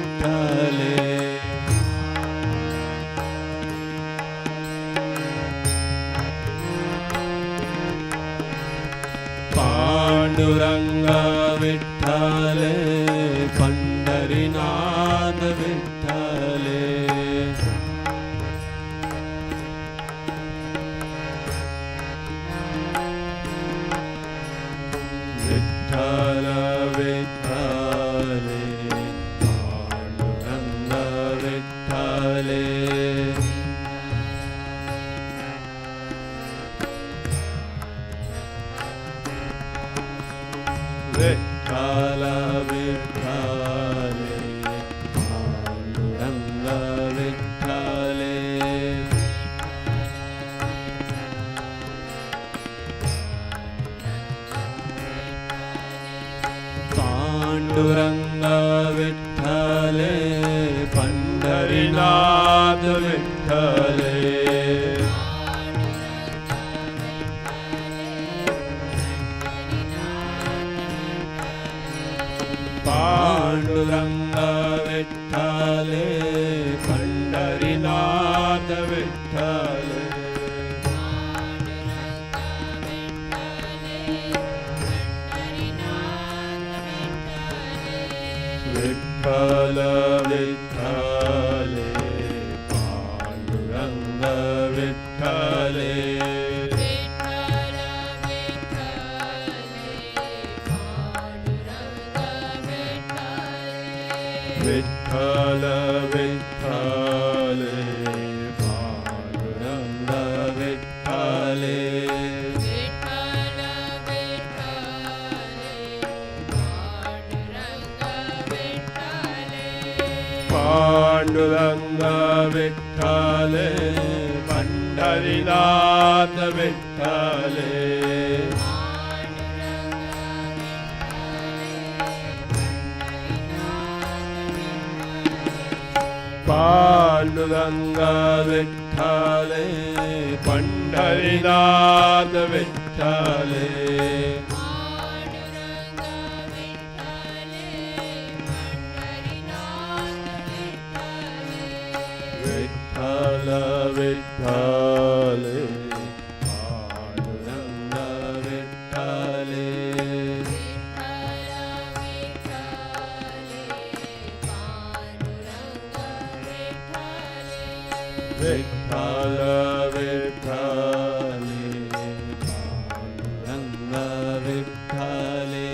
Vitthale. Panduranga Vitthale, Pandharinatha Vitthale. Vitthala, Vitthale, Panduranga Vitthale. Vitthala, Vitthale, Panduranga Vitthale. Panduranga Vitthale, Pandharinatha Vitthale. Panduranga Vitthale, Pandharinatha Vitthale. Vitthala, Vitthale, Panduranga Vitthale. Vitthala, Vitthale, Panduranga Vitthale. Panduranga Vitthale, Pandharinatha Vitthale. Panduranga Vitthale, Pandharinatha Vitthale. Vitthala, Vitthale, Panduranga Vitthale. Vitthala, Vitthale, Panduranga Vitthale.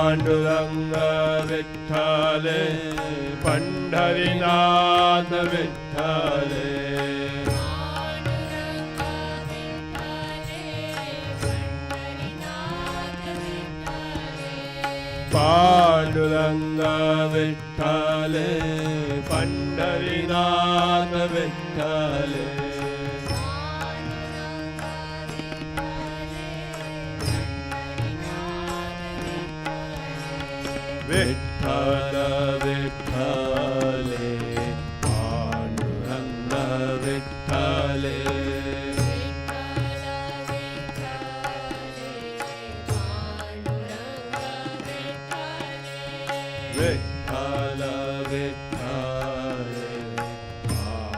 Panduranga Vitthale, Pandharinatha Vitthale. Panduranga Vitthale, Pandharinatha Vitthale. Vitthala, Vitthale, Panduranga Vitthale. Vitthala, Vitthale,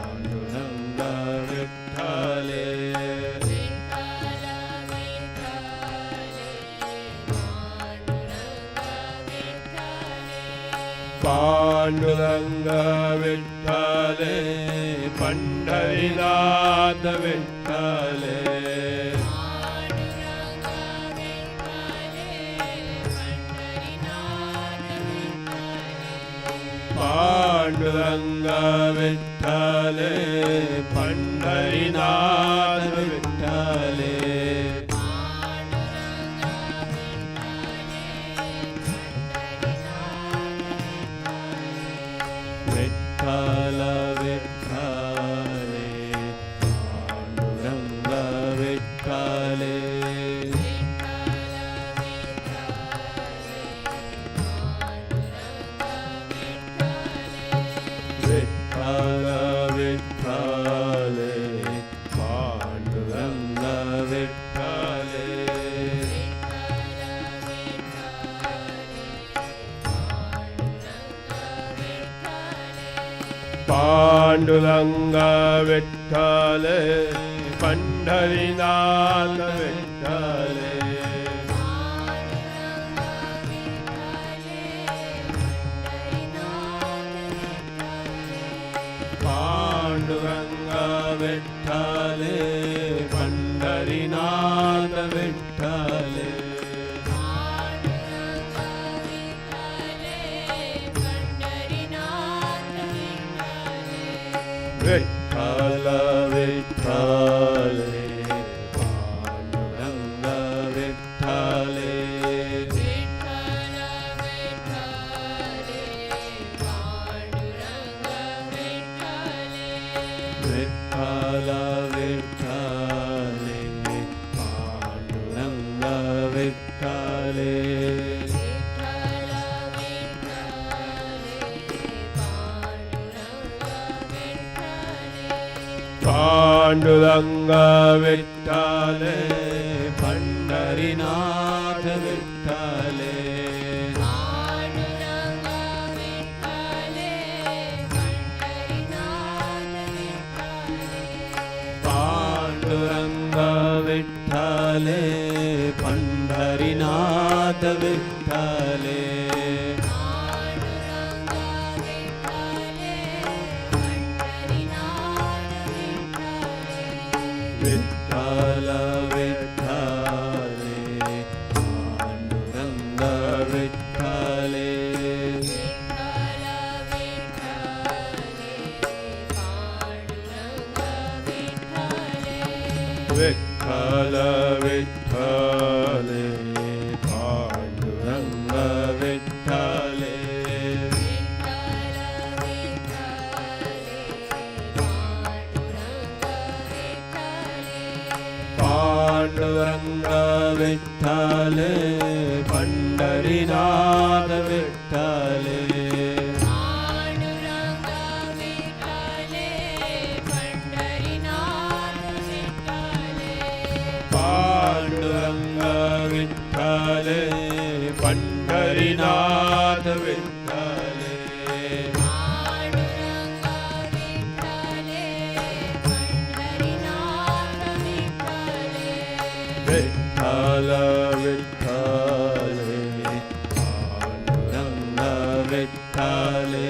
Panduranga Vitthale. Panduranga Vitthale, Pandharinatha Vitthale. Panduranga Vitthale, Pandharinatha Vitthale. Vitthala, Vitthale, Panduranga Vitthale. Vitthala, Vitthale. Panduranga Vitthale, Pandharinatha Vitthale. Panduranga Vitthale, Pandharinatha Vitthale. Vitthala, Vitthale, Panduranga Vitthale. Vitthala, Vitthale, Panduranga Vitthale. Vitthala, Vitthale, Panduranga Vitthale. Panduranga Vitthale, Pandharinatha Vitthale. Panduranga Vitthale, Pandharinatha Vitthale. Panduranga Vitthale, Pandharinatha Vitthale. Vitthala, Vitthale, Panduranga Vitthale. Vitthala, Vitthale, Panduranga Vitthale. Vitthala, Vitthale, Panduranga Vitthale. Panduranga Vitthale, Pandharinatha Vitthale. Panduranga Vitthale, Pandharinatha Vitthale. Panduranga Vitthale, Pandharinatha Vitthale. Panduranga Vitthale, Pandharinatha Vitthale. Vitthala, Vitthale, Panduranga Vitthale.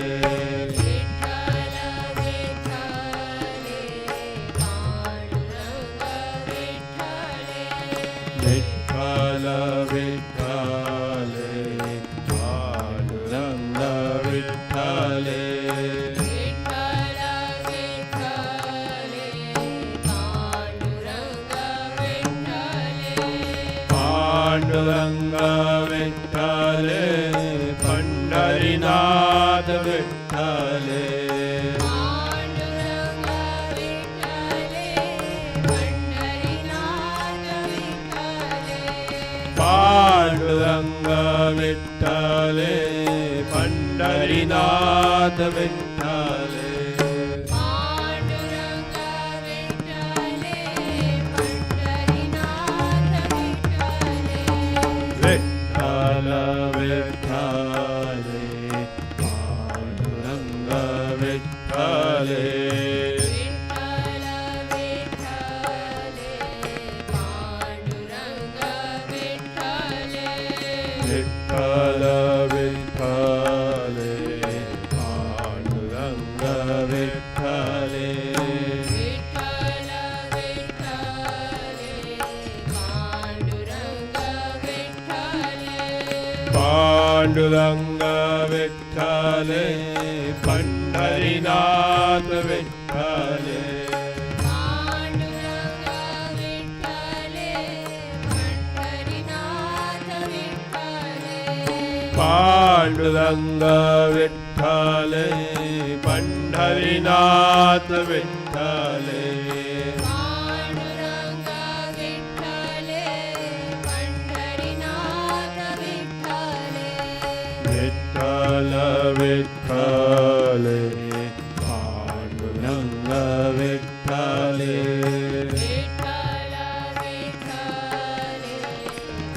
Vitthala, Vitthale, Panduranga Vitthale. Vitthala, Vitthale, Panduranga Vitthale. Vitthala, Vitthale, Panduranga Vitthale. Panduranga Vitthale, Pandharinatha Vitthale. Panduranga Vitthale, Pandharinatha Vitthale. Panduranga Vitthale, Pandharinatha Vitthale. Panduranga Vitthale, Pandharinatha Vitthale. Vitthala, Vitthale, Panduranga Vitthale. Vitthala, Vitthale, Panduranga Vitthale. Vitthala, Vitthale, Panduranga Vitthale. Vitthala, Vitthale, Panduranga Vitthale. Panduranga Vitthale, Pandharinatha Vitthale. Panduranga Vitthale, Pandharinatha Vitthale. Panduranga Vitthale, Pandharinatha Vitthale. Panduranga Vitthale, Pandharinatha Vitthale. Vitthala, Vitthale, Panduranga Vitthale. Vitthala, Vitthale,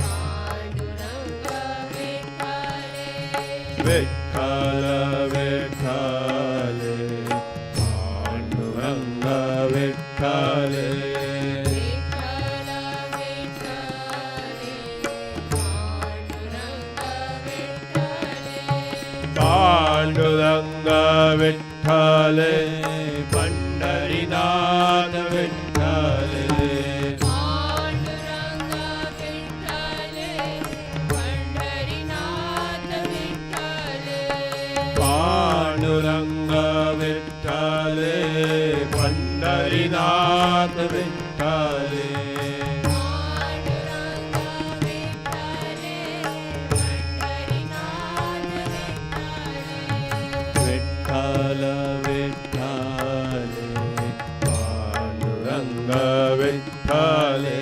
Panduranga Vitthale. Vitthala, Vitthale, Panduranga विठ्ठले Pandharinath विठ्ठले Panduranga विठ्ठले Pandharinath विठ्ठले Panduranga विठ्ठले Pandharinath विठ्ठले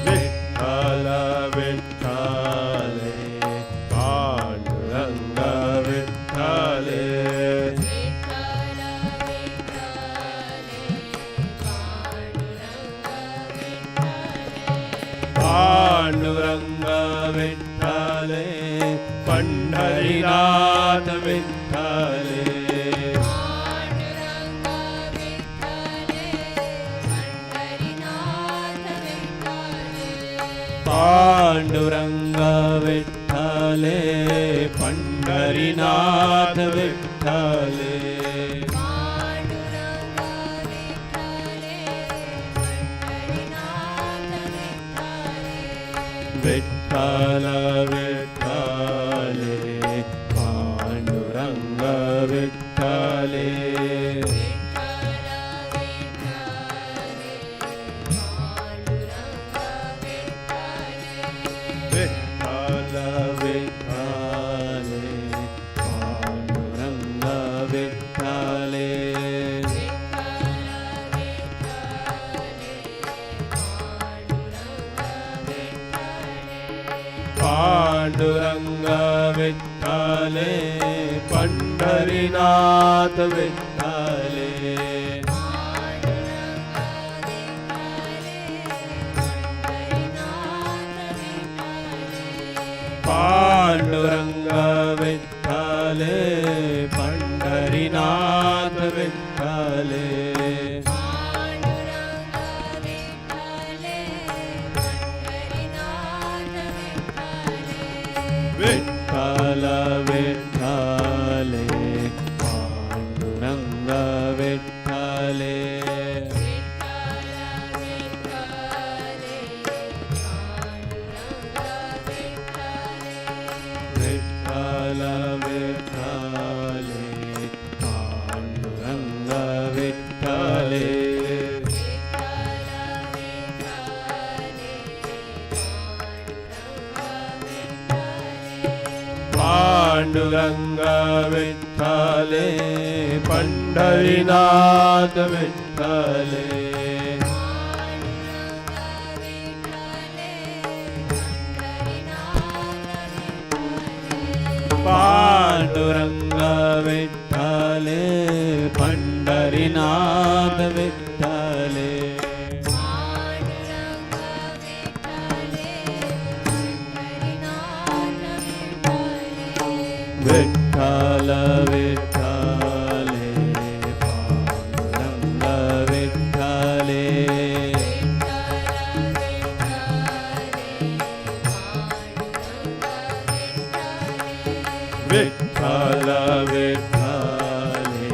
Vitthal विठ्ठले Pandurang विठ्ठले Vitthal विठ्ठले Pandurang विठ्ठले Pandurang विठ्ठले Pandharinath विठ्ठले Pandurang विठ्ठले Pandharinath विठ्ठले Vitthal विठ्ठले Pandurang विठ्ठले Vitthal विठ्ठले Pandurang विठ्ठले Pandurang विठ्ठले Pandharinath विठ्ठले Pandurang विठ्ठले Pandharinath विठ्ठले Vitthal विठ्ठले Pandurang विठ्ठले Vitthal विठ्ठले Pandurang विठ्ठले Pandurang विठ्ठले Pandharinath विठ्ठले Pandurang विठ्ठले Pandharinath विठ्ठले Vitthal विठ्ठले Pandurang विठ्ठले Vitthal विठ्ठले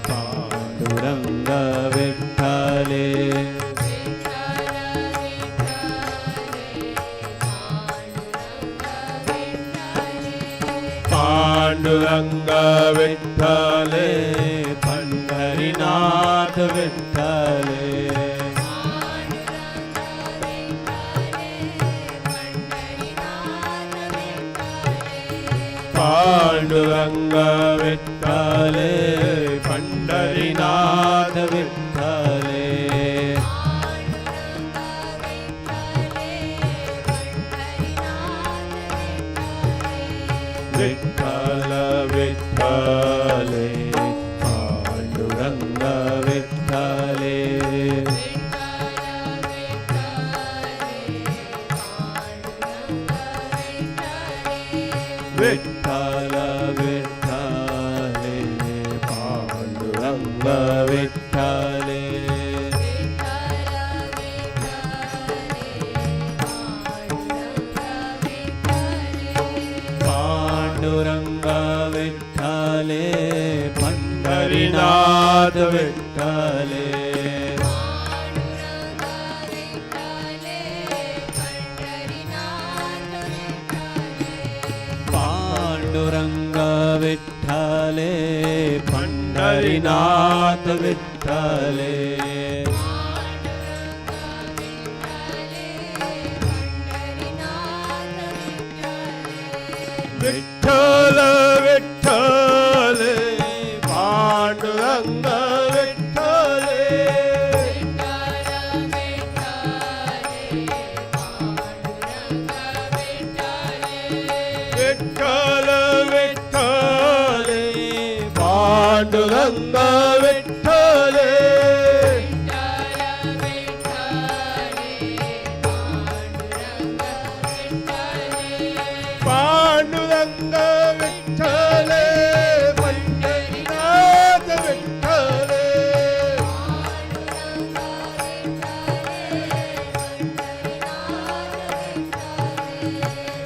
Pandurang विठ्ठले Pandurang विठ्ठले Pandharinath विठ्ठले Pandurang विठ्ठले Pandharinath विठ्ठले Vitthal विठ्ठले Pandurang विठ्ठले Vitthal विठ्ठले विठ्ठले Pandharinath विठ्ठले Pandurang विठ्ठले Pandharinath विठ्ठले Vitthal विठ्ठले Pandurang विठ्ठले Vitthal विठ्ठले Pandurang विठ्ठले Pandurang विठ्ठले Pandharinath विठ्ठले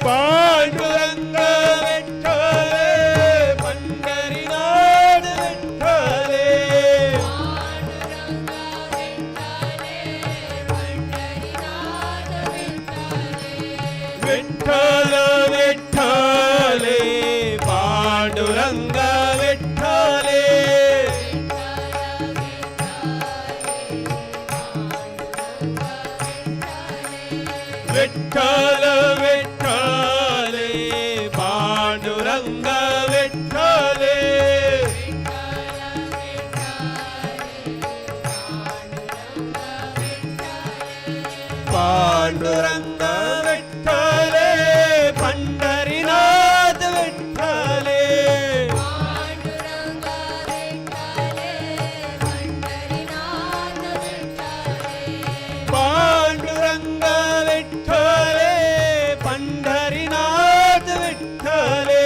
Pandurang विठ्ठले Pandharinath विठ्ठले Vitthal विठ्ठले Pandurang विठ्ठले Vitthal विठ्ठले Pandurang विठ्ठले Pandurang विठ्ठले Pandharinath विठ्ठले Pandurang विठ्ठले Pandharinath विठ्ठले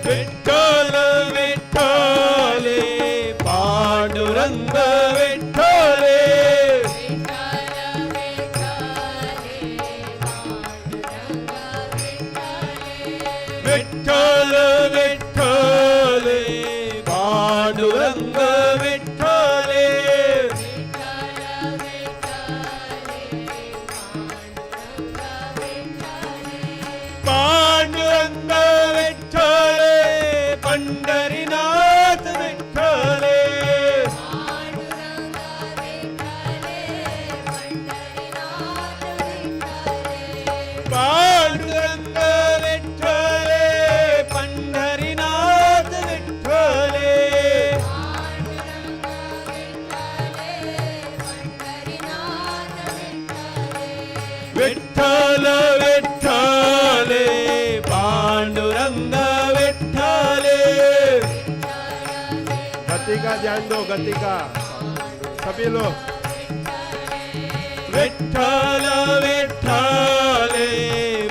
Vitthal विठ्ठले Pandurang विठ्ठले Vitthal विठ्ठले Pandurang विठ्ठले Pandurang विठ्ठले Pandharinath विठ्ठले Pandurang विठ्ठले Pandharinath विठ्ठले Vitthal विठ्ठले Pandurang विठ्ठले गति का ध्यान दो गति का सभी लोग Vitthal विठ्ठले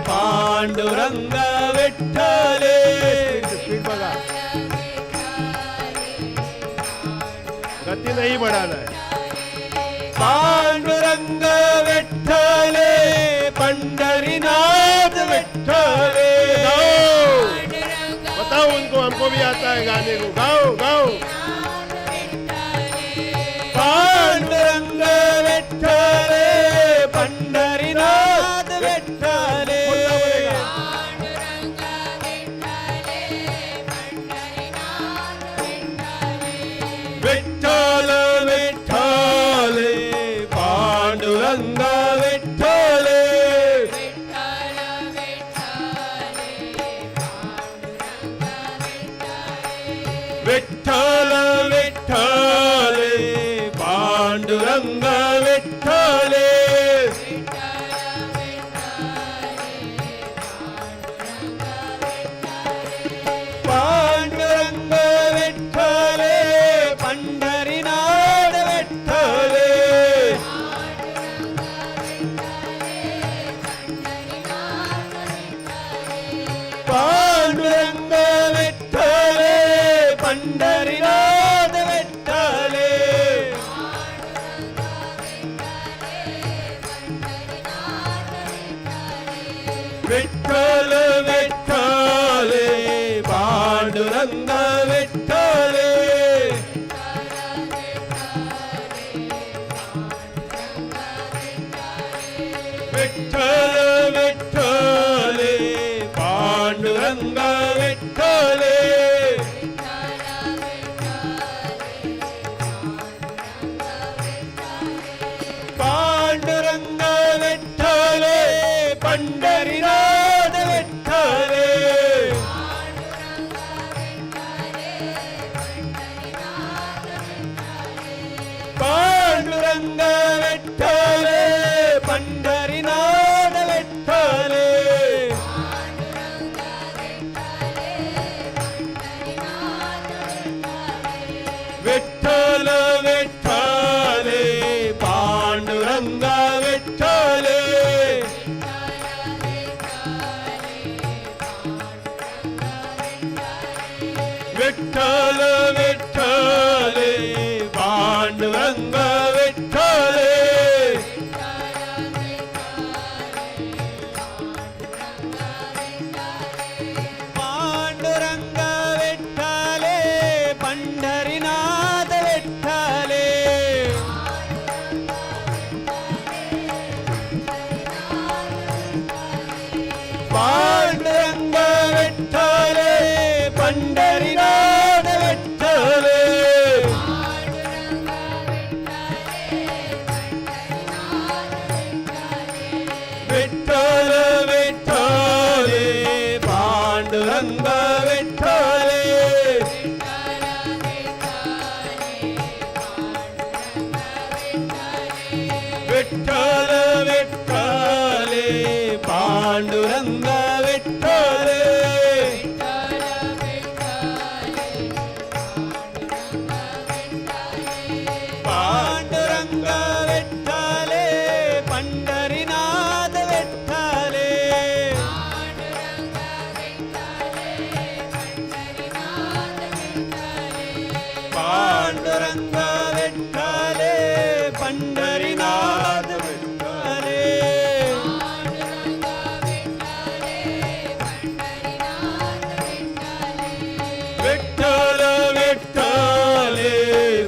Pandurang विठ्ठले speed बघा गति नहीं बढ़ाना है पांडुरंग विठ्ठले पंढरीनाथ विठ्ठले बताओ उनको हमको भी आता है गाने को गाओ गाओ पांडुरंग विठ्ठले पंढरीनाथ विठ्ठले विठ्ठल विठ्ठले पांडुरंग विठ्ठले विठ्ठल विठ्ठले पांडुरंग विठ्ठले पांडुरंग विठ्ठले पंढरीनाथ विठ्ठले पांडुरंग विठ्ठले पंढरीनाथ विठ्ठले विठ्ठल विठ्ठले पांडुरंग विठ्ठले विठ्ठल विठ्ठले पांडुरंग विठ्ठले पांडुरंग विठ्ठले पंढरीनाथ विठ्ठले पांडुरंग विठ्ठले पंढरीनाथ विठ्ठले विठ्ठल विठ्ठले पांडुरंग विठ्ठले विठ्ठल विठ्ठले पांडुरंग विठ्ठले पांडुरंग विठ्ठले पंढरीनाथ विठ्ठले पांडुरंग विठ्ठले पंढरीनाथ विठ्ठले विठ्ठल विठ्ठले पांडुरंग विठ्ठले विठ्ठल विठ्ठले पांडुरंग विठ्ठले पांडुरंग विठ्ठले पंढरीनाथ विठ्ठले पांडुरंग विठ्ठले पंढरीनाथ विठ्ठले विठ्ठल विठ्ठले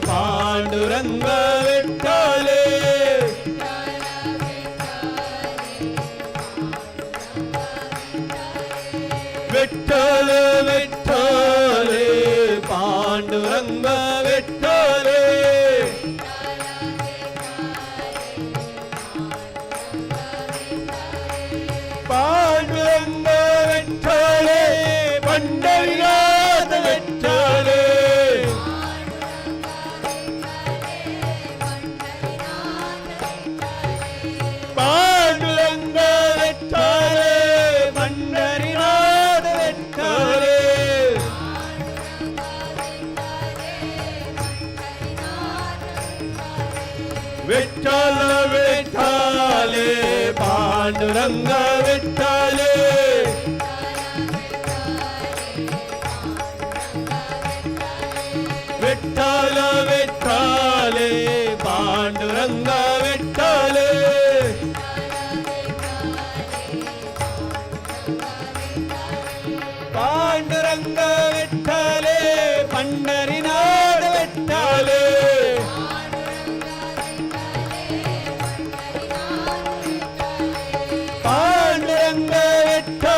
पांडुरंग विठ्ठले विठ्ठल विठ्ठले पांडुरंग विठ्ठले पांडुरंग विठ्ठले पंढरीनाथ विठ्ठले पांडुरंग विठ्ठले पंढरीनाथ विठ्ठले विठ्ठल विठ्ठले पांडुरंग विठ्ठले विठ्ठल विठ्ठले पांडुरंग विठ्ठले पांडुरंग विठ्ठले पंढरीनाथ विठ्ठले पांडुरंग विठ्ठले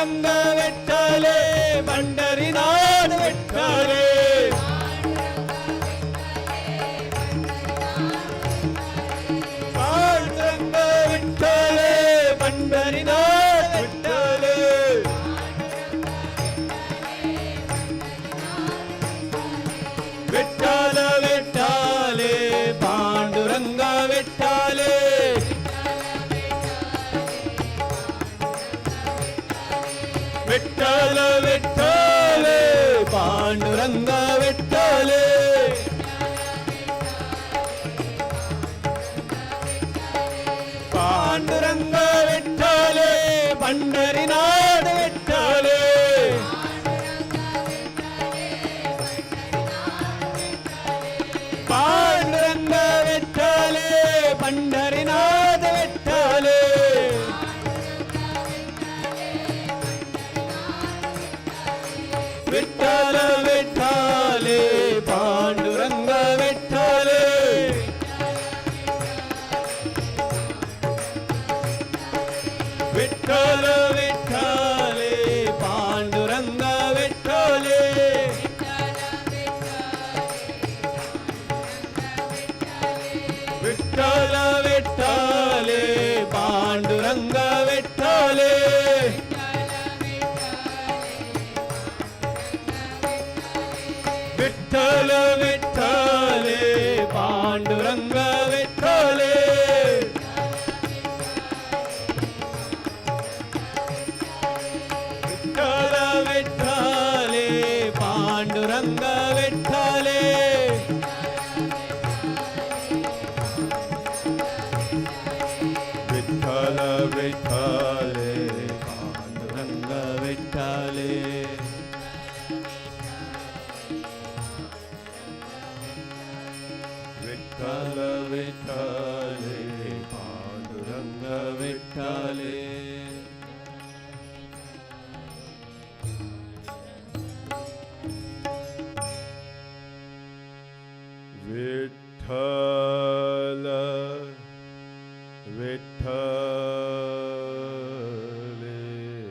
पांडुरंग विठ्ठले पंढरीनाथ विठ्ठले पांडुरंग विठ्ठले पंढरीनाथ विठ्ठले विठ्ठल विठ्ठले पांडुरंग विठ्ठले विठ्ठल विठ्ठले पांडुरंग विठ्ठले पांडुरंग विठ्ठले पंढरीनाथ विठ्ठले पांडुरंग विठ्ठले पंढरीनाथ विठ्ठले विठ्ठल विठ्ठले पांडुरंग विठ्ठले विठ्ठल विठ्ठले पांडुरंग विठ्ठले विठ्ठल विठ्ठले पांडुरंग विठ्ठले विठ्ठल विठ्ठले पांडुरंग विठ्ठले विठ्ठल विठ्ठले पांडुरंग विठ्ठले विठ्ठल विठ्ठले पांडुरंग विठ्ठले विठ्ठल विठ्ठले पांडुरंग विठ्ठले विठ्ठल विठ्ठले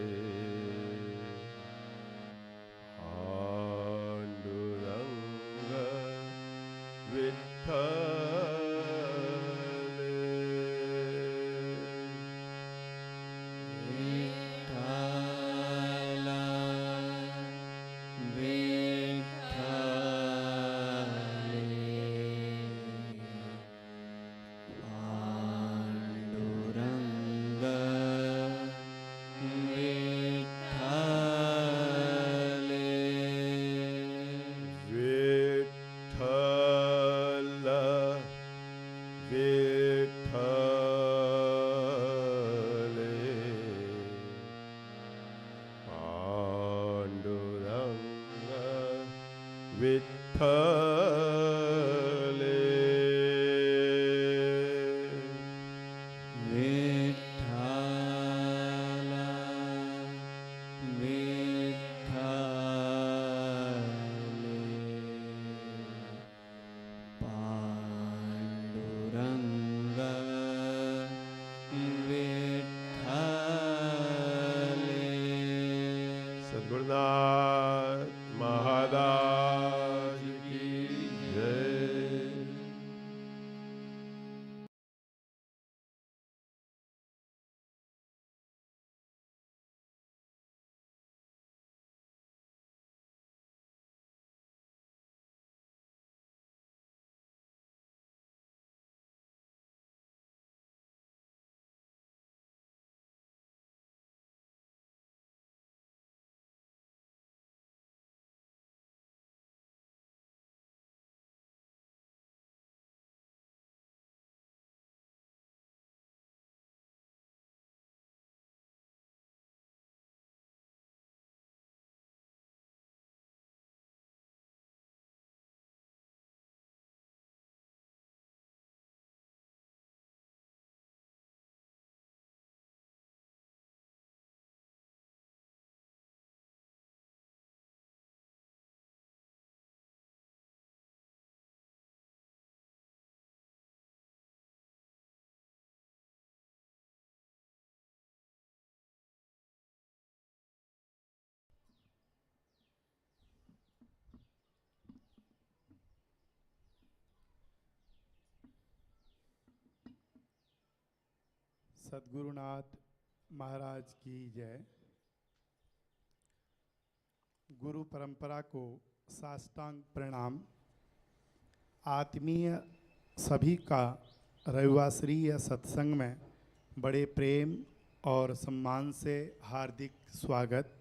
पांडुरंग विठ्ठले विठ्ठल गुरुनाथ महाराज सद्गुरुनाथ महाराज की जय। गुरु परंपरा को साष्टांग प्रणाम। आत्मीय सभी का रविवासरीय सत्संग में बड़े प्रेम और सम्मान से हार्दिक स्वागत।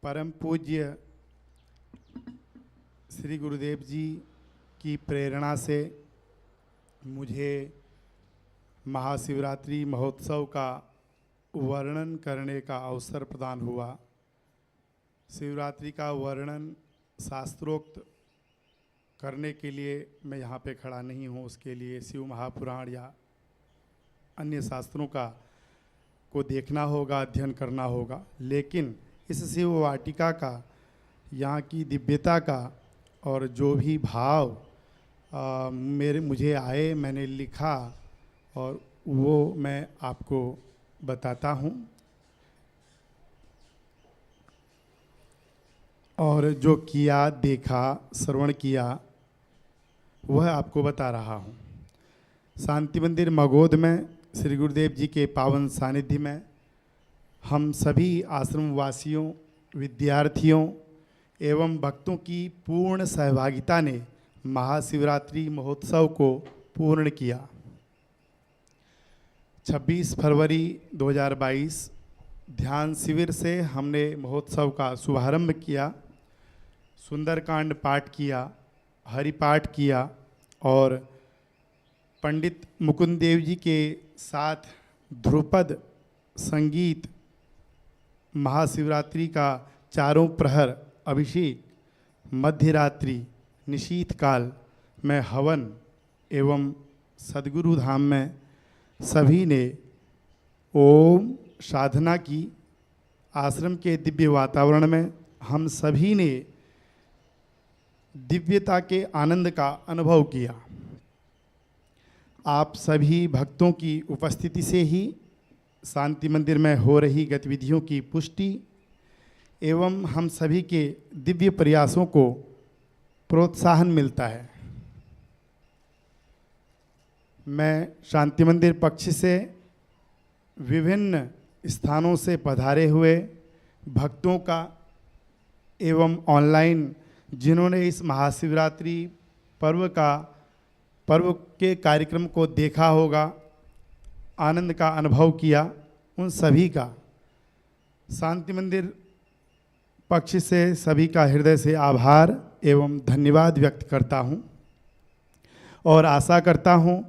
परम पूज्य श्री गुरुदेव जी की प्रेरणा से मुझे महाशिवरात्रि महोत्सव का वर्णन करने का अवसर प्रदान हुआ। शिवरात्रि का वर्णन शास्त्रोक्त करने के लिए मैं यहाँ पे खड़ा नहीं हूँ। उसके लिए शिव महापुराण या अन्य शास्त्रों को देखना होगा, अध्ययन करना होगा। लेकिन इस शिव वाटिका का, यहाँ की दिव्यता का और जो भी भाव मुझे आए, मैंने लिखा और वो मैं आपको बताता हूँ। और जो किया, देखा, श्रवण किया, वह आपको बता रहा हूँ। शांति मंदिर मगोद में श्री गुरुदेव जी के पावन सानिध्य में हम सभी आश्रम वासियों, विद्यार्थियों एवं भक्तों की पूर्ण सहभागिता ने महाशिवरात्रि महोत्सव को पूर्ण किया। 26 फरवरी 2022 ध्यान शिविर से हमने महोत्सव का शुभारंभ किया। सुंदरकांड पाठ किया, हरिपाठ किया और पंडित मुकुंद देव जी के साथ ध्रुपद संगीत, महाशिवरात्रि का चारों प्रहर अभिषेक, मध्यरात्रि, निशीत काल में हवन एवं सद्गुरु धाम में सभी ने ओम साधना की। आश्रम के दिव्य वातावरण में हम सभी ने दिव्यता के आनंद का अनुभव किया। आप सभी भक्तों की उपस्थिति से ही शांति मंदिर में हो रही गतिविधियों की पुष्टि एवं हम सभी के दिव्य प्रयासों को प्रोत्साहन मिलता है। मैं शांति मंदिर पक्ष से विभिन्न स्थानों से पधारे हुए भक्तों का एवं ऑनलाइन जिन्होंने इस महाशिवरात्रि पर्व के कार्यक्रम को देखा होगा, आनंद का अनुभव किया, उन सभी का शांति मंदिर पक्ष से सभी का हृदय से आभार एवं धन्यवाद व्यक्त करता हूँ और आशा करता हूँ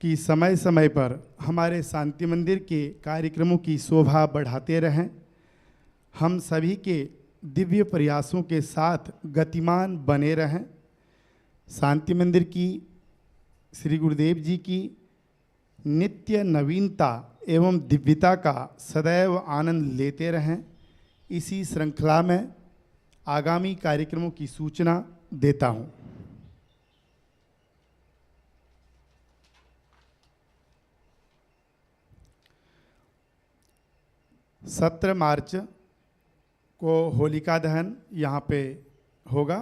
कि समय समय पर हमारे शांति मंदिर के कार्यक्रमों की शोभा बढ़ाते रहें। हम सभी के दिव्य प्रयासों के साथ गतिमान बने रहें। शांति मंदिर की, श्री गुरुदेव जी की नित्य नवीनता एवं दिव्यता का सदैव आनंद लेते रहें। इसी श्रृंखला में आगामी कार्यक्रमों की सूचना देता हूँ। 17 मार्च को होलिका दहन यहाँ पे होगा।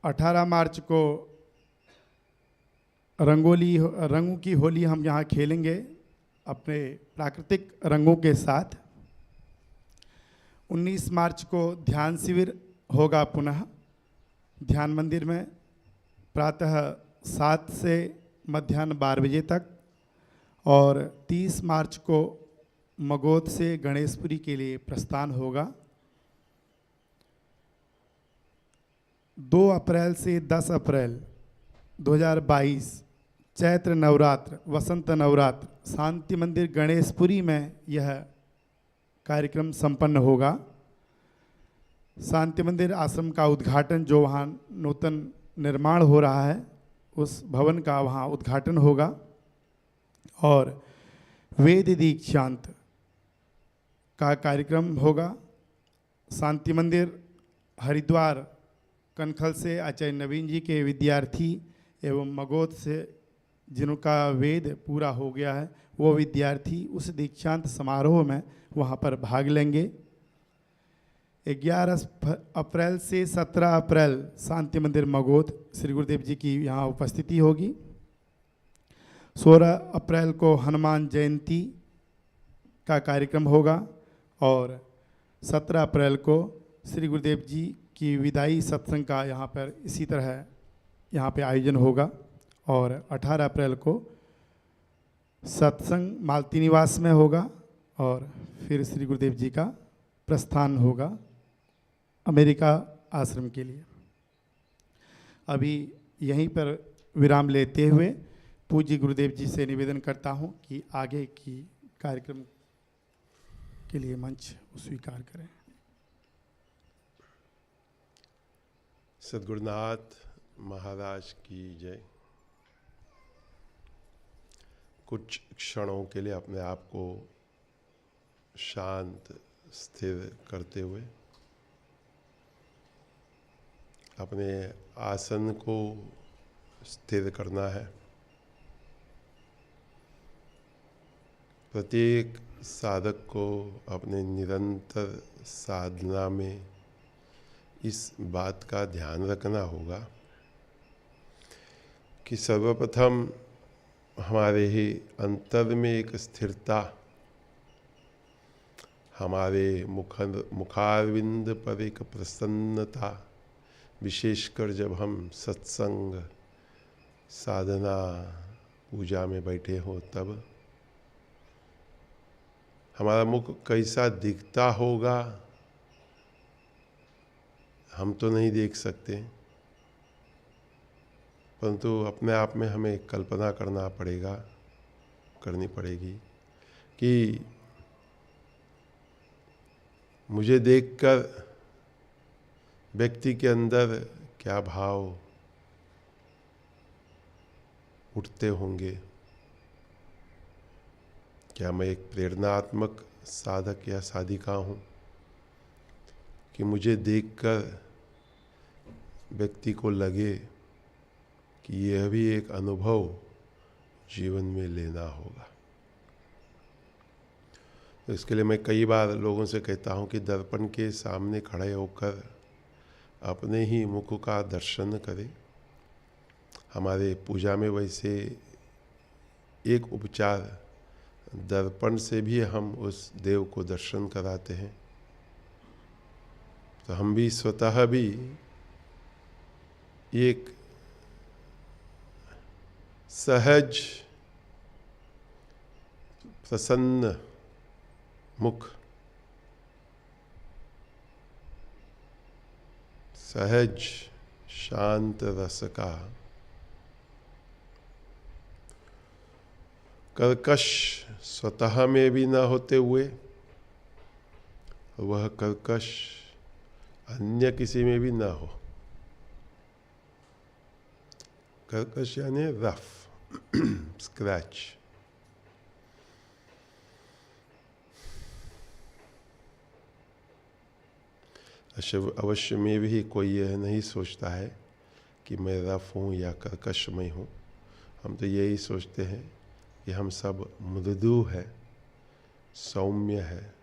18 मार्च को रंगों की होली हम यहाँ खेलेंगे अपने प्राकृतिक रंगों के साथ। 19 मार्च को ध्यान शिविर होगा पुनः ध्यान मंदिर में प्रातः 7 से मध्याह्न 12 बजे तक। और 30 मार्च को मगोद से गणेशपुरी के लिए प्रस्थान होगा। 2 अप्रैल से 10 अप्रैल 2022 चैत्र नवरात्र, वसंत नवरात्र शांति मंदिर गणेशपुरी में यह कार्यक्रम संपन्न होगा। शांति मंदिर आश्रम का उद्घाटन, जो वहाँ नूतन निर्माण हो रहा है, उस भवन का वहाँ उद्घाटन होगा। और वेद दीक्षांत का कार्यक्रम होगा। शांति मंदिर हरिद्वार कनखल से आचार्य नवीन जी के विद्यार्थी एवं मगोद से जिनका वेद पूरा हो गया है, वो विद्यार्थी उस दीक्षांत समारोह में वहाँ पर भाग लेंगे। अप्रैल से 17 अप्रैल शांति मंदिर मगोद श्री गुरुदेव जी की यहाँ उपस्थिति होगी। 16 अप्रैल को हनुमान जयंती का कार्यक्रम होगा और 17 अप्रैल को श्री गुरुदेव जी की विदाई सत्संग का यहाँ पर इसी तरह यहाँ पे आयोजन होगा और 18 अप्रैल को सत्संग मालती निवास में होगा और फिर श्री गुरुदेव जी का प्रस्थान होगा अमेरिका आश्रम के लिए। अभी यहीं पर विराम लेते हुए पूज्य गुरुदेव जी से निवेदन करता हूँ कि आगे की कार्यक्रम के लिए मंच स्वीकार करें। सद्गुरुनाथ महाराज की जय। कुछ क्षणों के लिए अपने आप को शांत स्थिर करते हुए अपने आसन को स्थिर करना है। प्रत्येक साधक को अपने निरंतर साधना में इस बात का ध्यान रखना होगा कि सर्वप्रथम हमारे ही अंतर में एक स्थिरता, हमारे मुखारविंद पर एक प्रसन्नता, विशेषकर जब हम सत्संग साधना पूजा में बैठे हो तब हमारा मुख कैसा दिखता होगा हम तो नहीं देख सकते, परंतु अपने आप में हमें कल्पना करनी पड़ेगी कि मुझे देखकर व्यक्ति के अंदर क्या भाव उठते होंगे। क्या मैं एक प्रेरणात्मक साधक या साधिका हूँ कि मुझे देखकर व्यक्ति को लगे कि यह भी एक अनुभव जीवन में लेना होगा। तो इसके लिए मैं कई बार लोगों से कहता हूँ कि दर्पण के सामने खड़े होकर अपने ही मुख का दर्शन करें। हमारे पूजा में वैसे एक उपचार दर्पण से भी हम उस देव को दर्शन कराते हैं। तो हम भी स्वतः भी एक सहज प्रसन्न मुख, सहज शांत रस का, कर्कश स्वतः में भी न होते हुए वह कर्कश अन्य किसी में भी ना हो। कर्कश यानी रफ, स्क्रैच। अवश्य में भी कोई यह नहीं सोचता है कि मैं रफ हूँ या कर्कशमय हूँ। हम तो यही सोचते हैं कि हम सब मृदु है, सौम्य है।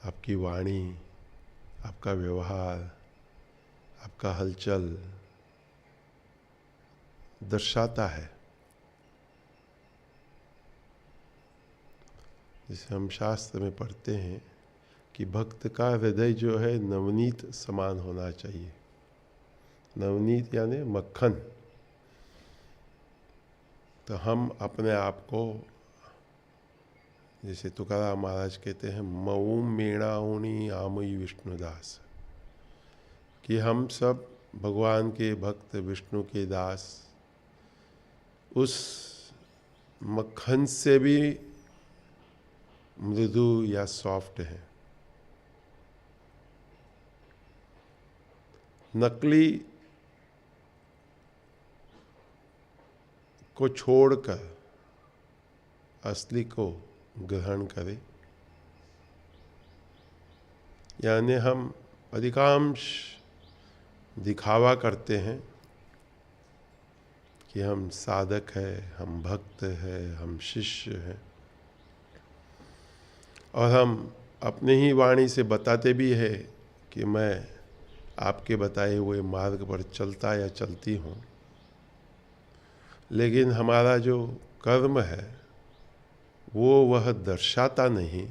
आपकी वाणी, आपका व्यवहार, आपका हलचल दर्शाता है। जिसे हम शास्त्र में पढ़ते हैं कि भक्त का हृदय जो है नवनीत समान होना चाहिए। नवनीत यानी मक्खन। तो हम अपने आप को, जैसे तुकाराम महाराज कहते हैं, मऊ मेणाउणी आमुई विष्णुदास, कि हम सब भगवान के भक्त, विष्णु के दास, उस मक्खन से भी मृदु या सॉफ्ट है। नकली को छोड़कर असली को ग्रहण करें। यानी हम अधिकांश दिखावा करते हैं कि हम साधक हैं, हम भक्त हैं, हम शिष्य हैं, और हम अपने ही वाणी से बताते भी है कि मैं आपके बताए हुए मार्ग पर चलता या चलती हूँ, लेकिन हमारा जो कर्म है वो वह दर्शाता नहीं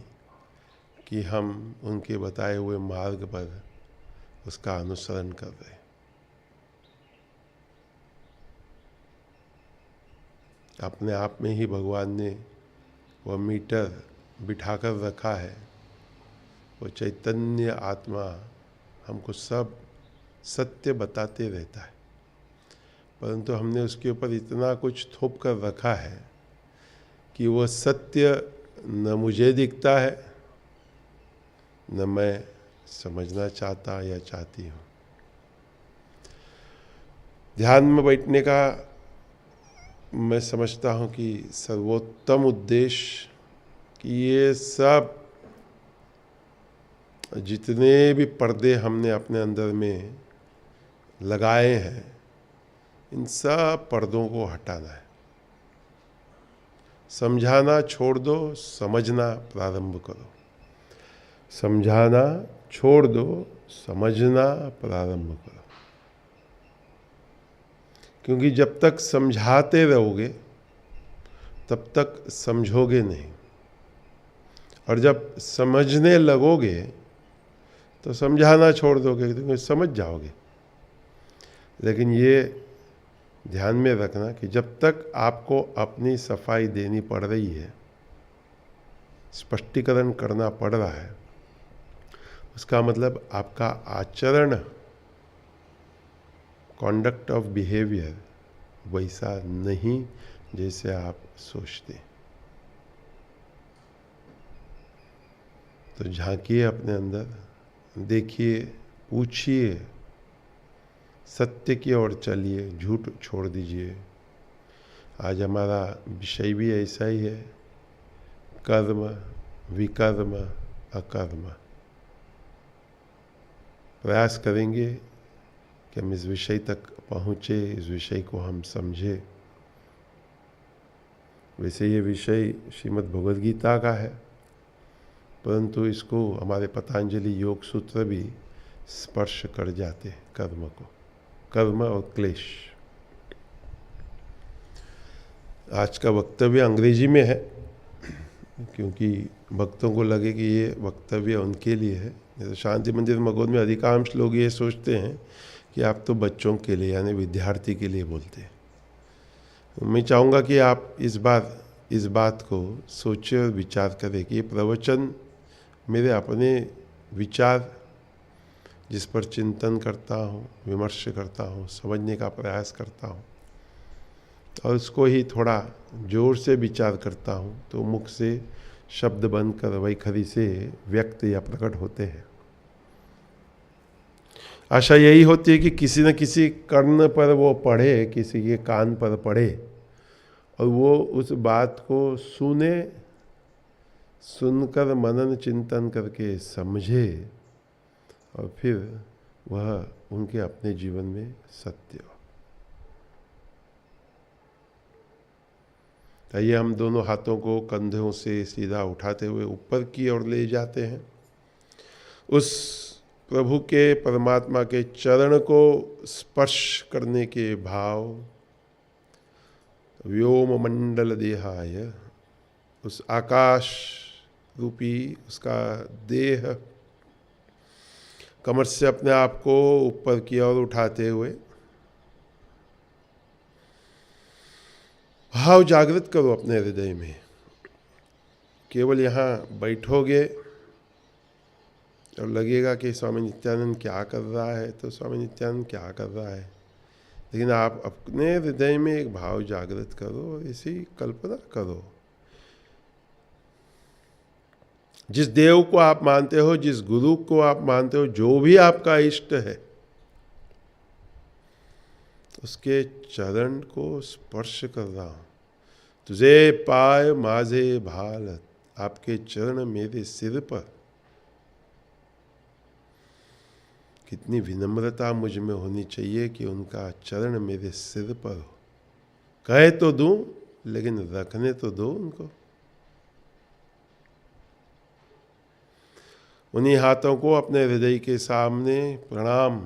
कि हम उनके बताए हुए मार्ग पर उसका अनुसरण कर रहे हैं। अपने आप में ही भगवान ने वह मीटर बिठाकर रखा है। वो चैतन्य आत्मा हमको सब सत्य बताते रहता है, परंतु हमने उसके ऊपर इतना कुछ थोप कर रखा है कि वह सत्य न मुझे दिखता है न मैं समझना चाहता या चाहती हूँ। ध्यान में बैठने का मैं समझता हूँ कि सर्वोत्तम उद्देश्य कि ये सब जितने भी पर्दे हमने अपने अंदर में लगाए हैं, इन सब पर्दों को हटाना है। समझाना छोड़ दो, समझना प्रारंभ करो। समझाना छोड़ दो, समझना प्रारंभ करो। क्योंकि जब तक समझाते रहोगे तब तक समझोगे नहीं, और जब समझने लगोगे तो समझाना छोड़ दोगे, तो समझ जाओगे। लेकिन ये ध्यान में रखना कि जब तक आपको अपनी सफाई देनी पड़ रही है, स्पष्टीकरण करना पड़ रहा है, उसका मतलब आपका आचरण, कॉन्डक्ट ऑफ बिहेवियर वैसा नहीं जैसे आप सोचते। तो झांकिए अपने अंदर, देखिए, पूछिए, सत्य की ओर चलिए, झूठ छोड़ दीजिए। आज हमारा विषय भी ऐसा ही है, कर्म, विकर्म, अकर्म। प्रयास करेंगे कि हम इस विषय तक पहुँचे, इस विषय को हम समझे। वैसे ये विषय श्रीमद् भगवद गीता का है, परंतु इसको हमारे पतंजलि योग सूत्र भी स्पर्श कर जाते हैं, कर्म को, कर्म और क्लेश। आज का वक्तव्य अंग्रेजी में है क्योंकि भक्तों को लगे कि ये वक्तव्य उनके लिए है। तो शांति मंदिर मगोद में अधिकांश लोग ये सोचते हैं कि आप तो बच्चों के लिए यानी विद्यार्थी के लिए बोलते हैं। मैं चाहूँगा कि आप इस बात को सोचें और विचार करें कि ये प्रवचन मेरे अपने विचार, जिस पर चिंतन करता हूँ, विमर्श करता हूँ, समझने का प्रयास करता हूँ और उसको ही थोड़ा जोर से विचार करता हूँ, तो मुख से शब्द बनकर वैखरी से व्यक्त या प्रकट होते हैं। आशा यही होती है कि किसी न किसी कर्ण पर वो पढ़े, किसी के कान पर पढ़े और वो उस बात को सुने, सुनकर मनन चिंतन करके समझे और फिर वह उनके अपने जीवन में सत्य हो। आइए हम दोनों हाथों को कंधों से सीधा उठाते हुए ऊपर की ओर ले जाते हैं। उस प्रभु के, परमात्मा के चरण को स्पर्श करने के भाव, व्योम मंडल देहाय, उस आकाश रूपी उसका देह, कमर से अपने आप को ऊपर की ओर उठाते हुए भाव जागृत करो अपने हृदय में। केवल यहाँ बैठोगे और लगेगा कि स्वामी नित्यानंद क्या कर रहा है, तो स्वामी नित्यानंद क्या कर रहा है, लेकिन आप अपने हृदय में एक भाव जागृत करो और ऐसी कल्पना करो, जिस देव को आप मानते हो, जिस गुरु को आप मानते हो, जो भी आपका इष्ट है, उसके चरण को स्पर्श कर रहा हूं। तुझे पाय माझे भाल, आपके चरण मेरे सिर पर। कितनी विनम्रता मुझ में होनी चाहिए कि उनका चरण मेरे सिर पर हो। कहे तो दूं, लेकिन रखने तो दो उनको। उन्हीं हाथों को अपने हृदय के सामने प्रणाम,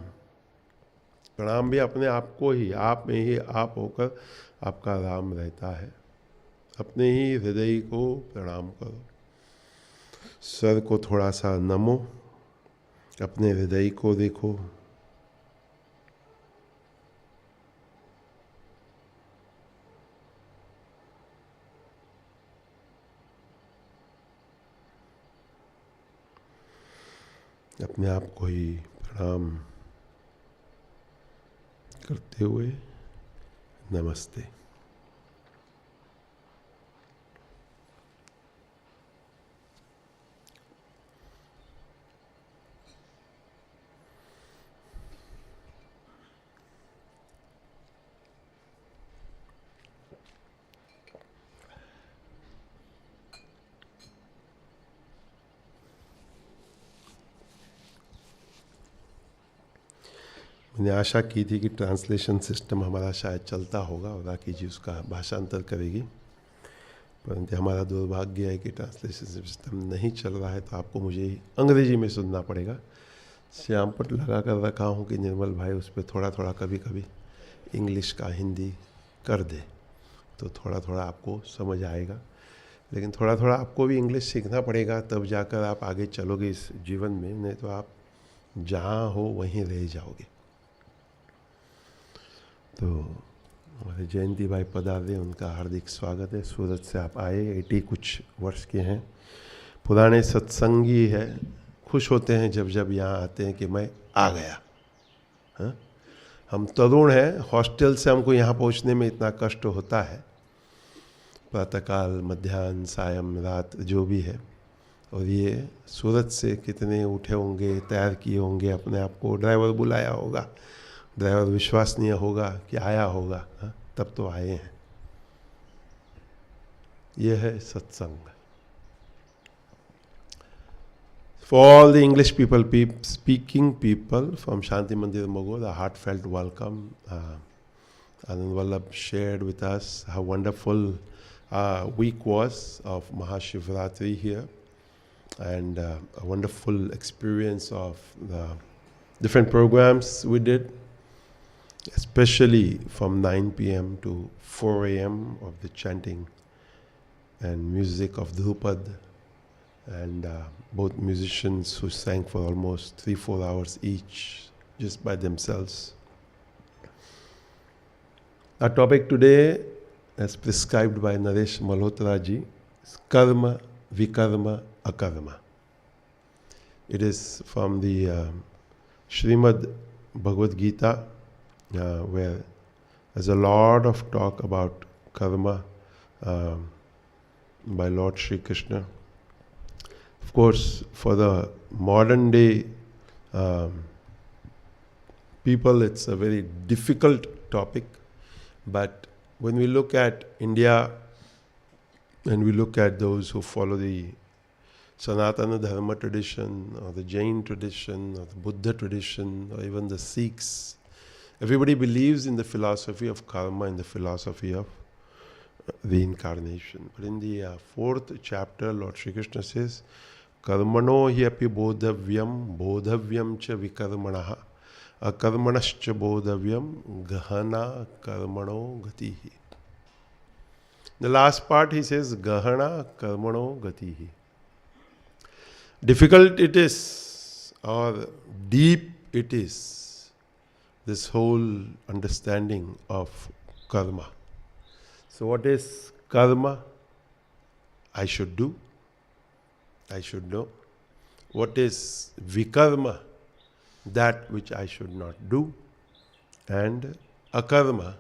प्रणाम भी अपने आप को ही, आप में ही आप होकर आपका राम रहता है। अपने ही हृदय को प्रणाम करो, सर को थोड़ा सा नमो, अपने हृदय को देखो। अपने आप को ही प्रणाम करते हुए नमस्ते। मैंने आशा की थी कि ट्रांसलेशन सिस्टम हमारा शायद चलता होगा और राखी जी उसका भाषांतर करेगी, परंतु हमारा दुर्भाग्य है कि ट्रांसलेशन सिस्टम नहीं चल रहा है, तो आपको मुझे अंग्रेजी में सुनना पड़ेगा। श्याम पट लगा कर रखा हूँ कि निर्मल भाई उस पर थोड़ा थोड़ा कभी कभी इंग्लिश का हिंदी कर दे, तो थोड़ा थोड़ा आपको समझ आएगा। लेकिन थोड़ा थोड़ा आपको भी इंग्लिश सीखना पड़ेगा, तब जाकर आप आगे चलोगे इस जीवन में, नहीं तो आप जहाँ हो वहीं रह जाओगे। तो हमारे जयंती भाई पधारे, उनका हार्दिक स्वागत है। सूरत से आप आए, 80 कुछ वर्ष के हैं, पुराने सत्संगी है, खुश होते हैं जब जब यहाँ आते हैं कि मैं आ गया। हाँ, हम तरुण हैं, हॉस्टल से हमको यहाँ पहुँचने में इतना कष्ट होता है, प्रातःकाल, मध्याह्न, सायं, रात जो भी है। और ये सूरत से कितने उठे होंगे, तैयार किए होंगे अपने आप को, ड्राइवर बुलाया होगा, ड्राइवर विश्वसनीय होगा कि आया होगा, हाँ, तब तो आए हैं। यह है सत्संग। For all the English people, speaking people from Shanti Mandir Magod, a heartfelt welcome. Anand Vallabh shared with us how wonderful week was of Mahashivratri here, and a wonderful experience of the different programs we did, especially from 9 p.m. to 4 a.m. of the chanting and music of Dhrupad, and both musicians who sang for almost 3-4 hours each, just by themselves. Our topic today, as prescribed by Naresh Malhotra ji, is Karma, Vikarma, Akarma. It is from the Srimad Bhagavad Gita, where there's a lot of talk about karma by Lord Shri Krishna. Of course, for the modern day people, it's a very difficult topic. But when we look at India and we look at those who follow the Sanatana Dharma tradition, or the Jain tradition, or the Buddha tradition, or even the Sikhs, everybody believes in the philosophy of karma, in the philosophy of reincarnation. But in the 4th chapter, Lord Shri Krishna says, Karmano hi api bodhavyam cha vikarmanaha, akarmanascha bodhavyam gahana karmano gatihi. The last part he says, gahana karmano gatihi. Difficult it is, or deep it is, this whole understanding of karma. So what is karma? I should do, I should know. What is vikarma? That which I should not do. And akarma,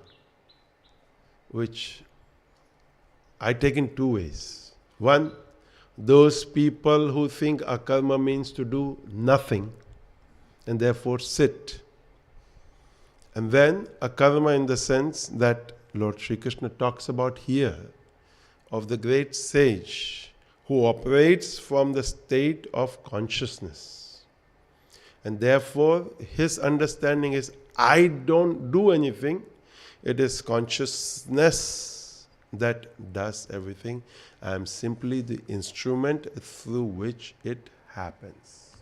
which I take in two ways. One, those people who think akarma means to do nothing and therefore sit. And then akarma in the sense that Lord Shri Krishna talks about here, of the great sage who operates from the state of consciousness. And therefore his understanding is, I don't do anything, it is consciousness that does everything. I am simply the instrument through which it happens.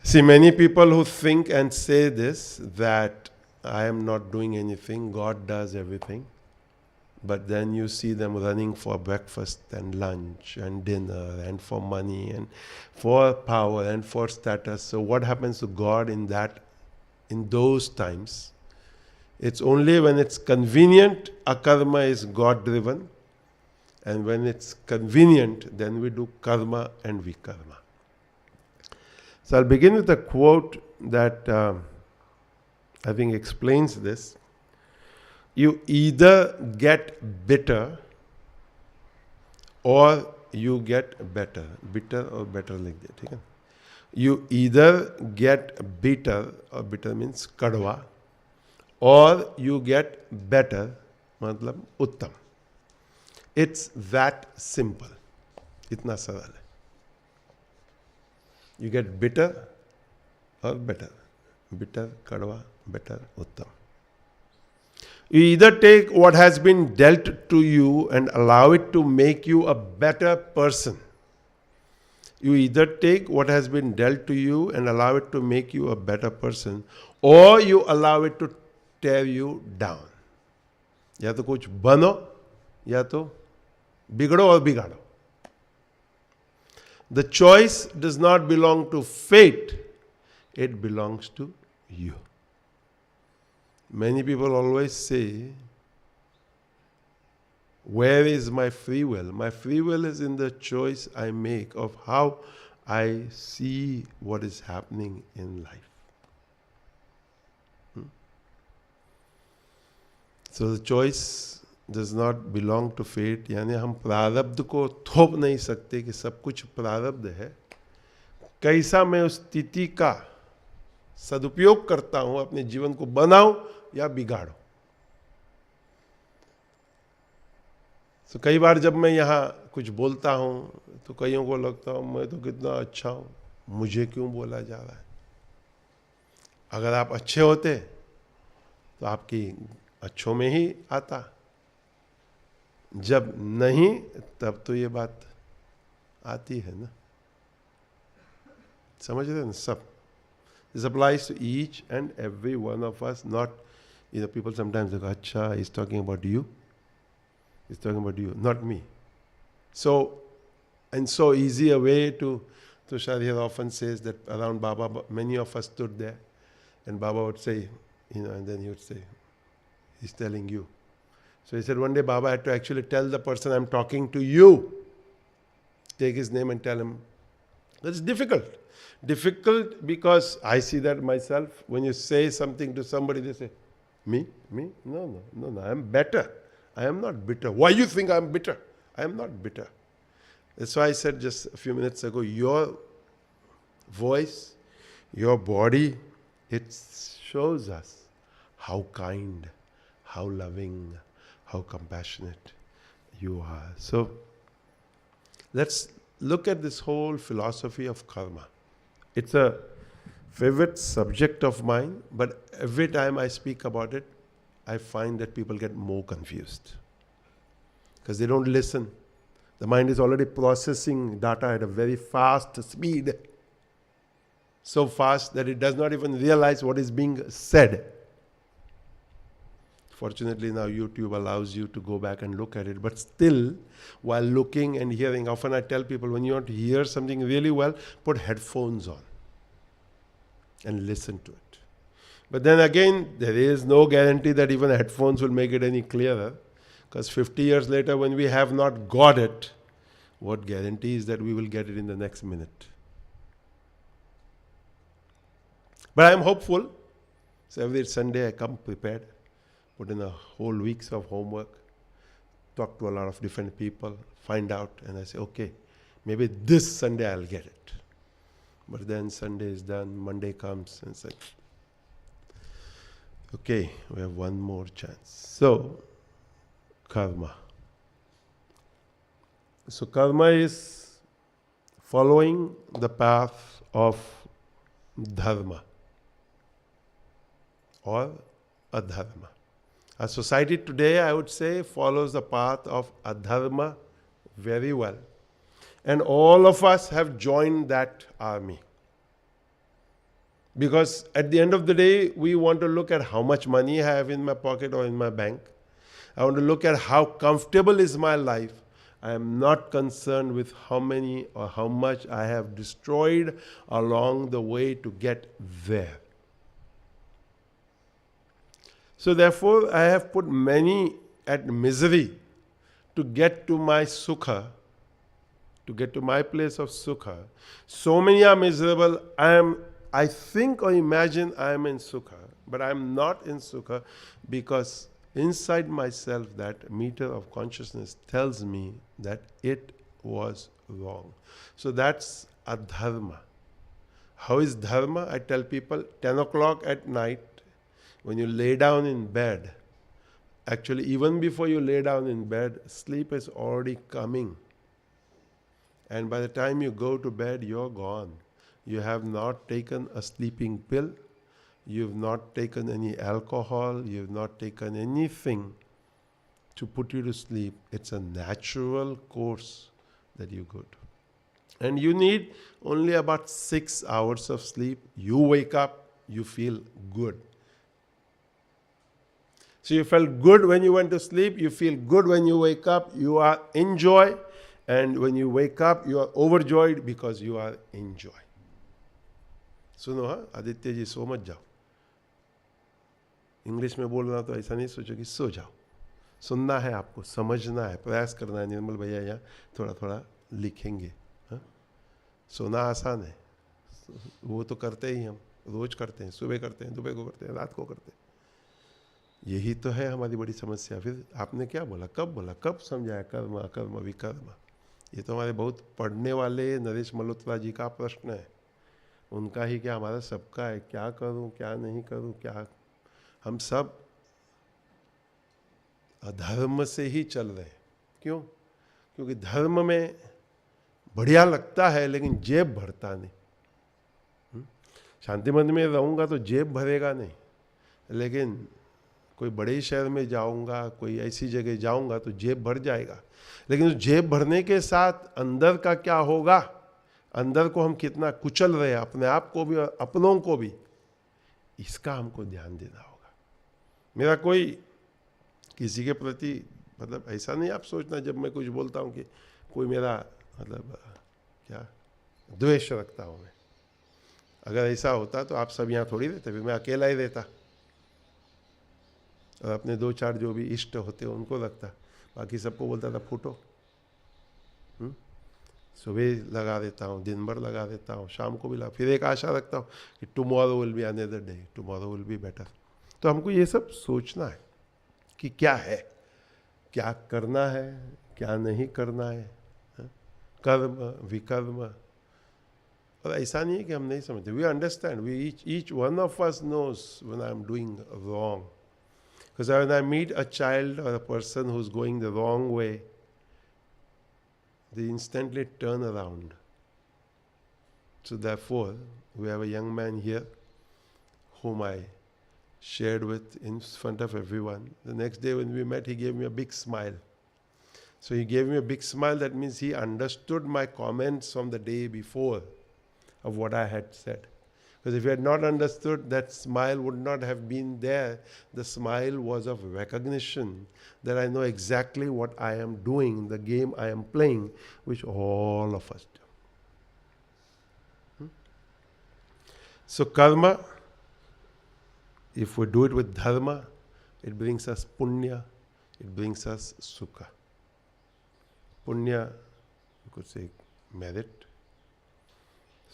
See, many people who think and say this, that I am not doing anything, God does everything. But then you see them running for breakfast and lunch and dinner and for money and for power and for status. So what happens to God in those times? It's only when it's convenient, Akarma is God-driven. And when it's convenient, then we do karma and vikarma. So I'll begin with a quote that I think explains this. You either get bitter or you get better. Bitter or better like that. Okay? You either get bitter, or bitter means kadwa, or you get better, matlab uttam. It's that simple. Itna saral hai. You get bitter or better. Bitter, kadwa, better, uttam. You either take what has been dealt to you and allow it to make you a better person. You either take what has been dealt to you and allow it to make you a better person, or you allow it to tear you down. या तो कुछ बनो या तो बिगड़ो और बिगाड़ो. The choice does not belong to fate, it belongs to you. Many people always say, where is my free will? My free will is in the choice I make of how I see what is happening in life. So the choice does not belong to fate. यानी हम प्रारब्ध को थोप नहीं सकते कि सब कुछ प्रारब्ध है. कैसा मैं उस स्थिति का सदुपयोग करता हूं, अपने जीवन को बनाऊं या बिगाड़ो. तो कई बार जब मैं यहाँ कुछ बोलता हूँ तो कईयों को लगता हूँ मैं तो कितना अच्छा हूँ, मुझे क्यों बोला जा रहा है. अगर आप अच्छे होते तो आपकी अच्छों में ही आता, जब नहीं तब तो ये बात आती है ना. समझ रहे हैं ना सब. This applies to each and every one of us. Not, people sometimes go, "Acha, he's talking about you. He's talking about you, not me." So, and so easy a way to Shari often says that around Baba, many of us stood there, and Baba would say, and then he would say, he's telling you. So he said one day Baba had to actually tell the person, I'm talking to you. Take his name and tell him. That's difficult. Difficult because I see that myself. When you say something to somebody, they say, me? No, I'm better. I am not bitter. Why you think I'm bitter? I am not bitter. That's why I said just a few minutes ago, your voice, your body, it shows us how kind, how loving, how compassionate you are. So let's look at this whole philosophy of karma. It's a favorite subject of mine, but every time I speak about it, I find that people get more confused because they don't listen. The mind is already processing data at a very fast speed, so fast that it does not even realize what is being said. Fortunately, now YouTube allows you to go back and look at it. But still, while looking and hearing, often I tell people, when you want to hear something really well, put headphones on and listen to it. But then again, there is no guarantee that even headphones will make it any clearer. Because 50 years later, when we have not got it, what guarantee is that we will get it in the next minute? But I am hopeful. So every Sunday I come prepared. Put in a whole weeks of homework, talk to a lot of different people, find out, and I say, okay, maybe this Sunday I'll get it. But then Sunday is done, Monday comes, and it's like, okay, we have one more chance. So, karma. So karma is following the path of dharma or adharma. Our society today, I would say, follows the path of adharma very well. And all of us have joined that army. Because at the end of the day, we want to look at how much money I have in my pocket or in my bank. I want to look at how comfortable is my life. I am not concerned with how many or how much I have destroyed along the way to get there. So therefore, I have put many at misery to get to my sukha, to get to my place of sukha. So many are miserable. I think or imagine I am in sukha, but I am not in sukha because inside myself that meter of consciousness tells me that it was wrong. So that's a dharma. How is dharma? I tell people 10 o'clock at night, when you lay down in bed, actually even before you lay down in bed, sleep is already coming. And by the time you go to bed, you're gone. You have not taken a sleeping pill. You've not taken any alcohol. You've not taken anything to put you to sleep. It's a natural course that you go to. And you need only about 6 hours of sleep. You wake up, you feel good. So you felt good when you went to sleep. You feel good when you wake up. You are in joy. And when you wake up, you are overjoyed because you are in joy. सुनो हाँ, आदित्य जी सो मत जाओ. English में बोल रहा तो ऐसा नहीं सोचो कि सो जाओ. सुनना है आपको, समझना है, प्रयास करना है. निर्मल भैया यहाँ थोड़ा थोड़ा लिखेंगे. हाँ? सोना आसान है, वो तो करते ही हम रोज करते हैं. सुबह करते हैं, दोपहर को करते हैं, रात को करते हैं. यही तो है हमारी बड़ी समस्या. फिर आपने क्या बोला, कब समझाया कर्म अकर्म विकर्म. ये तो हमारे बहुत पढ़ने वाले नरेश मल्होत्रा जी का प्रश्न है. उनका ही क्या, हमारा सबका है. क्या करूं, क्या नहीं करूं, क्या. हम सब अधर्म से ही चल रहे हैं. क्यों? क्योंकि धर्म में बढ़िया लगता है लेकिन जेब भरता नहीं. शांति मंदिर में रहूंगा तो जेब भरेगा नहीं, लेकिन कोई बड़े शहर में जाऊंगा, कोई ऐसी जगह जाऊंगा तो जेब भर जाएगा. लेकिन उस जेब भरने के साथ अंदर का क्या होगा, अंदर को हम कितना कुचल रहे हैं, अपने आप को भी और अपनों को भी, इसका हमको ध्यान देना होगा. मेरा कोई किसी के प्रति मतलब ऐसा नहीं आप सोचना जब मैं कुछ बोलता हूँ कि कोई मेरा मतलब क्या द्वेष रखता हूँ मैं. अगर ऐसा होता तो आप सब यहाँ थोड़ी रहते, फिर मैं अकेला ही रहता और अपने 2-4 जो भी इष्ट होते उनको रखता, बाकी सबको बोलता था फूटो. सुबह लगा देता हूँ, दिन भर लगा देता हूँ, शाम को भी लगा. फिर एक आशा रखता हूँ कि tomorrow will be another day, tomorrow will be better. तो हमको ये सब सोचना है कि क्या है, क्या करना है, क्या नहीं करना है. कर्म विकर्म. और ऐसा नहीं है कि हम नहीं समझते. We understand, we each one of us knows when I am doing wrong. Because when I meet a child or a person who's going the wrong way, they instantly turn around. So therefore, we have a young man here whom I shared with in front of everyone. The next day when we met, he gave me a big smile. So he gave me a big smile. That means he understood my comments from the day before of what I had said. Because if he had not understood, that smile would not have been there. The smile was of recognition that I know exactly what I am doing, the game I am playing, which all of us do. So karma, if we do it with dharma, it brings us punya, it brings us sukha. Punya, you could say merit.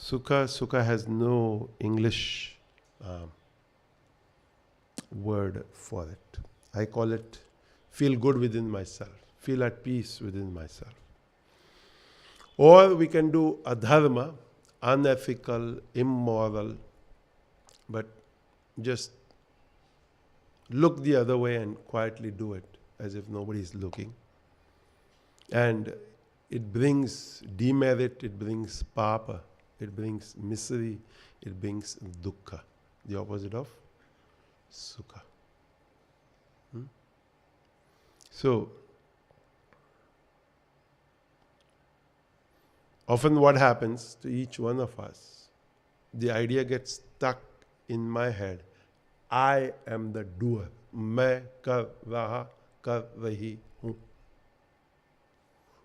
Sukha has no English word for it. I call it feel good within myself, feel at peace within myself. Or we can do adharma, unethical, immoral, but just look the other way and quietly do it as if nobody is looking. And it brings demerit, it brings papa. It brings misery, it brings dukkha, the opposite of sukha. So, often what happens to each one of us, the idea gets stuck in my head, I am the doer. मैं कर रही हूँ.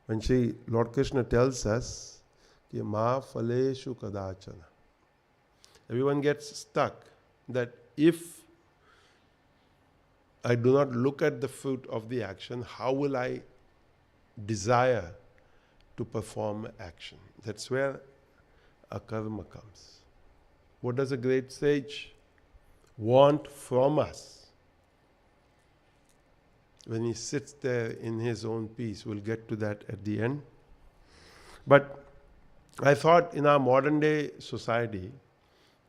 When Lord Krishna tells us कि मा फलेषु कदाचन, everyone gets stuck that if I do not look at the fruit of the action, how will I desire to perform action? That's where Akarma comes. What does a great sage want from us? When he sits there in his own peace, we'll get to that at the end. But I thought in our modern day society,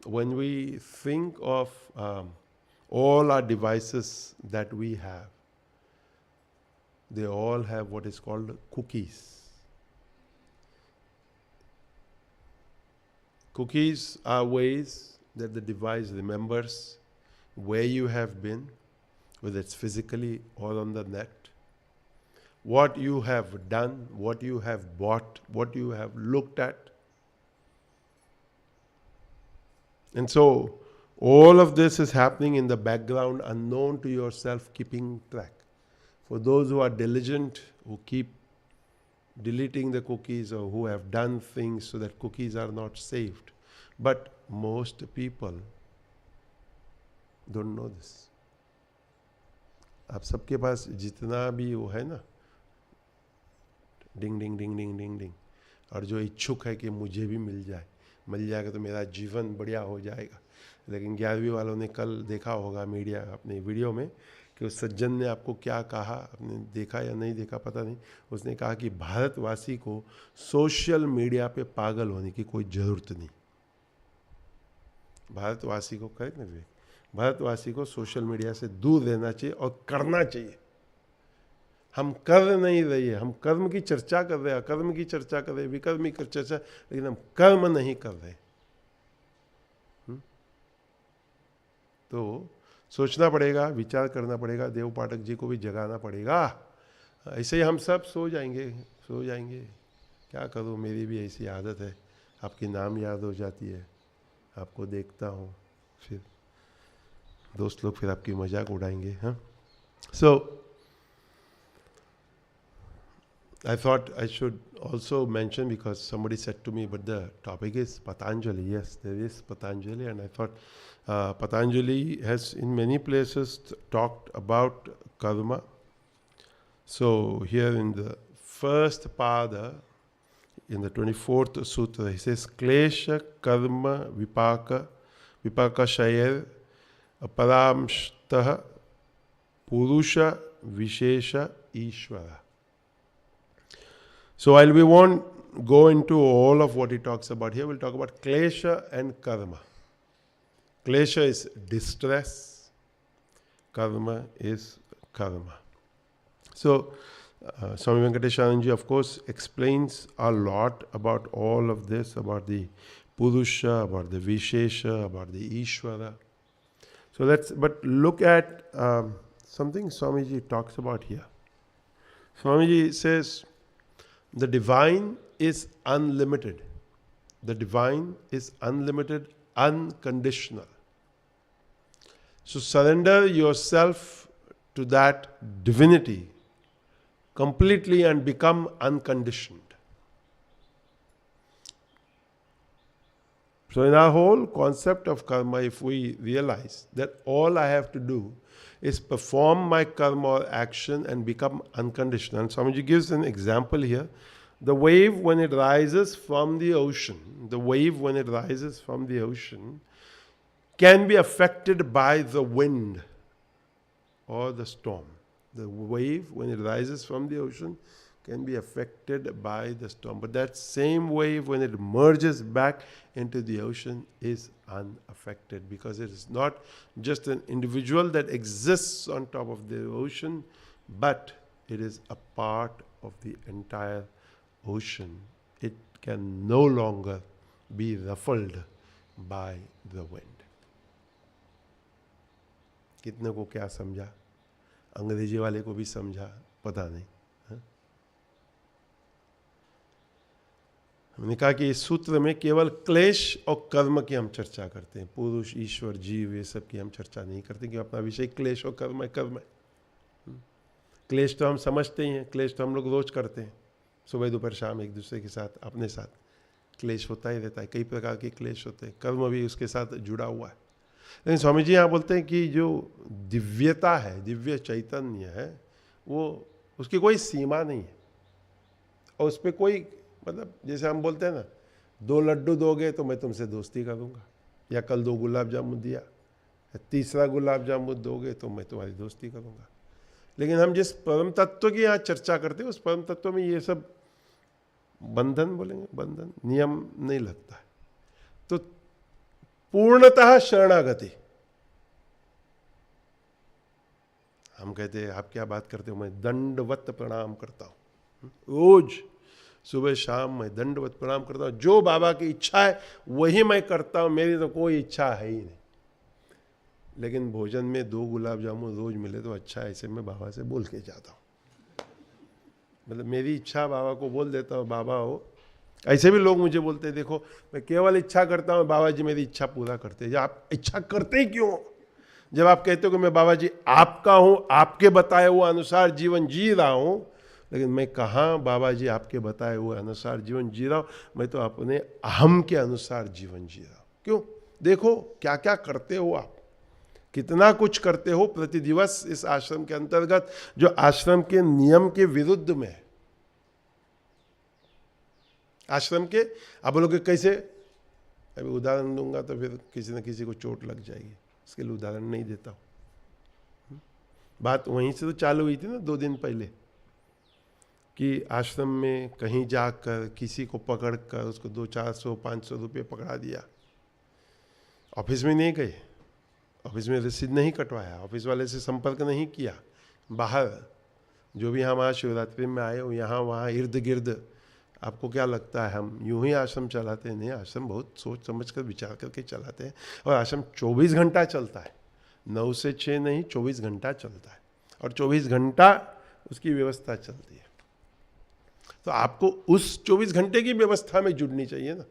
when we think of all our devices that we have, they all have what is called cookies. Cookies are ways that the device remembers where you have been, whether it's physically or on the net, what you have done, what you have bought, what you have looked at. And so, all of this is happening in the background, unknown to yourself, keeping track. For those who are diligent, who keep deleting the cookies or who have done things so that cookies are not saved. But most people don't know this. आप सबके पास जितना भी वो है ना, डिंग डिंग डिंग डिंग डिंग डिंग, और जो इच्छुक है कि मुझे भी मिल जाएगा तो मेरा जीवन बढ़िया हो जाएगा. लेकिन 11वीं वालों ने कल देखा होगा मीडिया अपने वीडियो में कि उस सज्जन ने आपको क्या कहा, आपने देखा या नहीं देखा पता नहीं. उसने कहा कि भारतवासी को सोशल मीडिया पे पागल होने की कोई ज़रूरत नहीं. भारतवासी को, करेक्ट ना विवेक, भारतवासी को सोशल मीडिया से दूर रहना चाहिए और करना चाहिए. हम कर नहीं रहे हैं, हम कर्म की चर्चा कर रहे हैं, अकर्म की चर्चा कर रहे हैं, विकर्म की चर्चा, लेकिन हम कर्म नहीं कर रहे. तो सोचना पड़ेगा, विचार करना पड़ेगा, देव पाठक जी को भी जगाना पड़ेगा. ऐसे ही हम सब सो जाएंगे. क्या करूँ, मेरी भी ऐसी आदत है, आपकी नाम याद हो जाती है, आपको देखता हूँ, फिर दोस्त लोग फिर आपकी मजाक उड़ाएंगे. हाँ, सो I thought I should also mention, because somebody said to me, but the topic is Patanjali. Yes, there is Patanjali, and I thought Patanjali has in many places talked about karma. So here in the first pada, in the 24th sutra, he says, Klesha karma vipaka shayar aparamshtah purusha vishesha ishvara. So while we won't go into all of what he talks about here, we'll talk about klesha and karma. Klesha is distress, karma is karma. So Swami Venkateswaranji, of course, explains a lot about all of this, about the Purusha, about the Vishesha, about the Ishvara. So but look at something Swamiji talks about here. Swamiji says, the divine is unlimited. The divine is unlimited, unconditional. So surrender yourself to that divinity completely and become unconditioned. So in our whole concept of karma, if we realize that all I have to do is perform my karma or action and become unconditional. And Swamiji gives an example here. The wave when it rises from the ocean, can be affected by the wind or the storm. The wave when it rises from the ocean can be affected by the storm. But that same wave when it merges back into the ocean is unaffected, because it is not just an individual that exists on top of the ocean, but it is a part of the entire ocean. It can no longer be ruffled by the wind. कितने को क्या समझा, अंग्रेजी वाले को भी समझा, पता नहीं. उन्होंने कहा कि इस सूत्र में केवल क्लेश और कर्म की हम चर्चा करते हैं, पुरुष, ईश्वर, जीव, ये सब की हम चर्चा नहीं करते, कि अपना विषय क्लेश और कर्म है। कर्म है, क्लेश तो हम समझते ही हैं, क्लेश तो हम लोग रोज करते हैं, सुबह दोपहर शाम एक दूसरे के साथ, अपने साथ क्लेश होता ही रहता है, कई प्रकार के क्लेश होते हैं, कर्म भी उसके साथ जुड़ा हुआ है। लेकिन स्वामी जी यहाँ बोलते हैं कि जो दिव्यता है, दिव्य चैतन्य है, वो उसकी कोई सीमा नहीं है, और उस पर कोई मतलब, जैसे हम बोलते हैं ना, 2 लड्डू दोगे तो मैं तुमसे दोस्ती करूँगा, या कल 2 गुलाब जामुन दिया, तीसरा गुलाब जामुन दोगे तो मैं तुम्हारी दोस्ती करूँगा। लेकिन हम जिस परम तत्व की यहाँ चर्चा करते हैं, उस परम तत्व में ये सब बंधन, बोलेंगे बंधन, नियम नहीं लगता है। तो पूर्णतः शरणागति, हम कहते हैं आप क्या बात करते हो, मैं दंडवत प्रणाम करता हूँ, रोज सुबह शाम मैं दंडवत प्रणाम करता हूँ, जो बाबा की इच्छा है वही मैं करता हूँ, मेरी तो कोई इच्छा है ही नहीं। लेकिन भोजन में 2 गुलाब जामुन रोज मिले तो अच्छा है, ऐसे मैं बाबा से बोल के जाता हूँ, मतलब मेरी इच्छा बाबा को बोल देता हूँ, बाबा हो। ऐसे भी लोग मुझे बोलते हैं, देखो मैं केवल इच्छा करता हूँ, बाबा जी मेरी इच्छा पूरा करते हैं। जब आप इच्छा करते ही क्यों, जब आप कहते हो कि मैं बाबा जी आपका हूँ, आपके बताए हुए अनुसार जीवन जी रहा हूँ, लेकिन मैं कहाँ बाबा जी आपके बताए हुए अनुसार जीवन जी रहा हूँ, मैं तो अपने अहम के अनुसार जीवन जी रहा हूँ। क्यों, देखो क्या क्या करते हो आप, कितना कुछ करते हो प्रति दिवस इस आश्रम के अंतर्गत, जो आश्रम के नियम के विरुद्ध में है। आश्रम के, आप बोलोगे कैसे, अभी उदाहरण दूंगा तो फिर किसी न किसी को चोट लग जाएगी, इसके लिए उदाहरण नहीं देता हूं। बात वहीं से तो चालू हुई थी ना 2 दिन पहले, कि आश्रम में कहीं जाकर किसी को पकड़कर उसको 200-400-500 रुपये पकड़ा दिया, ऑफिस में नहीं गए, ऑफिस में रसीद नहीं कटवाया, ऑफिस वाले से संपर्क नहीं किया, बाहर जो भी हम आज शिवरात्रि में आए हो, यहाँ वहाँ इर्द गिर्द, आपको क्या लगता है हम यूं ही आश्रम चलाते हैं? नहीं, आश्रम बहुत सोच समझ कर विचार करके चलाते हैं, और आश्रम 24 घंटा चलता है, 9 से 6 नहीं, 24 घंटा चलता है, और 24 घंटा उसकी व्यवस्था चलती है। तो आपको उस 24 घंटे की व्यवस्था में जुड़नी चाहिए ना।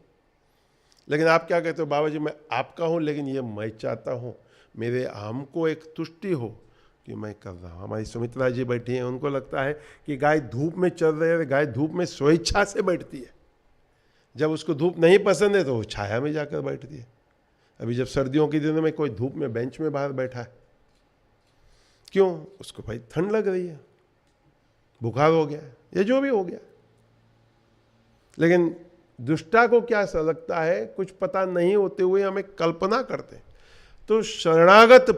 लेकिन आप क्या कहते हो, बाबा जी मैं आपका हूँ, लेकिन ये मैं चाहता हूँ मेरे हमको एक तुष्टि हो कि मैं कर रहा हूँ। हमारी सुमित्रा जी बैठी हैं, उनको लगता है कि गाय धूप में चल रही है, गाय धूप में स्वेच्छा से बैठती है, जब उसको धूप नहीं पसंद है तो वो छाया में जाकर बैठती है। अभी जब सर्दियों के दिनों में कोई धूप में बेंच में बाहर बैठा है, क्यों, उसको भाई ठंड लग रही है, बुखार हो गया, या जो भी हो गया। लेकिन दुष्टा को क्या लगता है, कुछ पता नहीं होते हुए हमें कल्पना करते हैं। तो शरणागत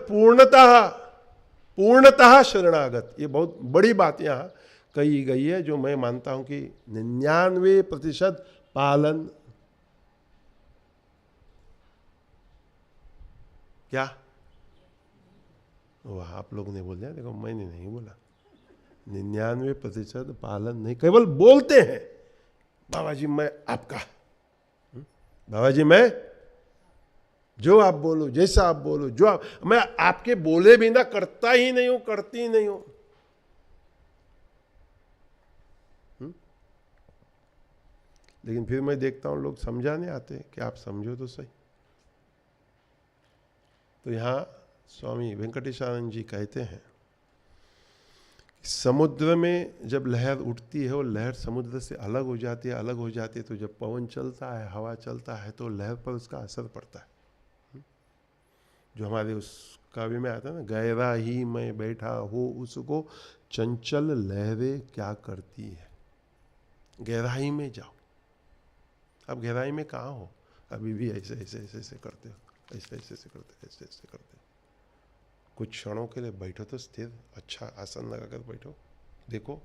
पूर्णतः शरणागत, ये बहुत बड़ी बात यहाँ कही गई है, जो मैं मानता हूं कि 99% पालन। क्या वह आप लोग ने बोल दिया, देखो मैंने नहीं बोला, 99% पालन नहीं, केवल बोलते हैं बाबा जी मैं आपका, बाबा जी मैं जो आप बोलो, जैसा आप बोलो, जो आप, मैं आपके बोले बिना करता ही नहीं हूं, करती ही नहीं हूं। लेकिन फिर मैं देखता हूं लोग समझाने आते हैं कि आप समझो तो सही। तो यहां स्वामी वेंकटेशानंद जी कहते हैं, समुद्र में जब लहर उठती है, वो लहर समुद्र से अलग हो जाती है, अलग हो जाती है, तो जब पवन चलता है, हवा चलता है, तो लहर पर उसका असर पड़ता है। जो हमारे उस काव्य में आता है ना, गहरा ही मैं बैठा हो उसको चंचल लहरें क्या करती है। गहराई में जाओ। अब गहराई में कहाँ हो, अभी भी ऐसे ऐसे ऐसे ऐसे करते हो, ऐसे ऐसे ऐसे करते, ऐसे ऐसे करते। कुछ क्षणों के लिए बैठो तो स्थिर, अच्छा आसन लगाकर बैठो, देखो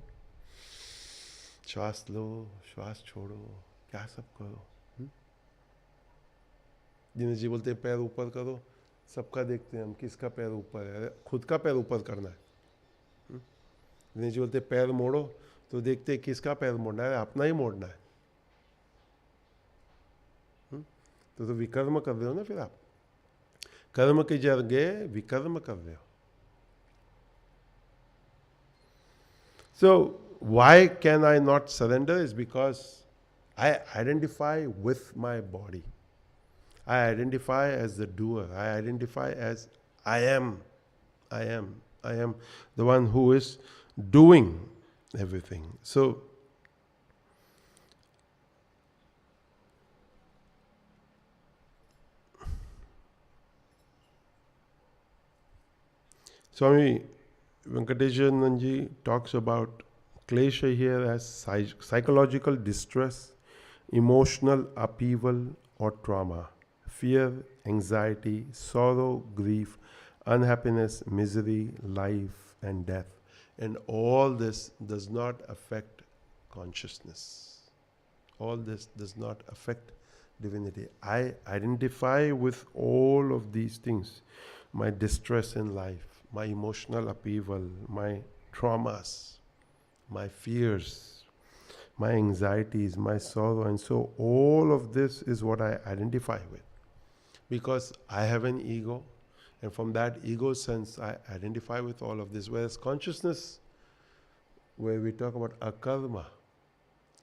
श्वास लो, श्वास छोड़ो, क्या सब करो। दिनेश जी बोलते हैं पैर ऊपर करो, सबका देखते हैं हम, किसका पैर ऊपर है, खुद का पैर ऊपर करना है। दिनेश जी बोलते हैं पैर मोड़ो, तो देखते हैं किसका पैर मोड़ना है, अपना ही मोड़ना है। तो विकर्म कर रहे हो ना, फिर आप कर्म की जगह विकर्म कर रहे हो। So why can I not surrender is because I identify with my body. I identify as the doer. I identify as I am. I am. I am the one who is doing everything. So, Swami Venkateswaranji talks about klesha here as psychological distress, emotional upheaval or trauma, fear, anxiety, sorrow, grief, unhappiness, misery, life and death. And all this does not affect consciousness. All this does not affect divinity. I identify with all of these things. My distress in life, my emotional upheaval, my traumas, my fears, my anxieties, my sorrow, and so all of this is what I identify with. Because I have an ego, and from that ego sense, I identify with all of this. Whereas consciousness, where we talk about Akarma,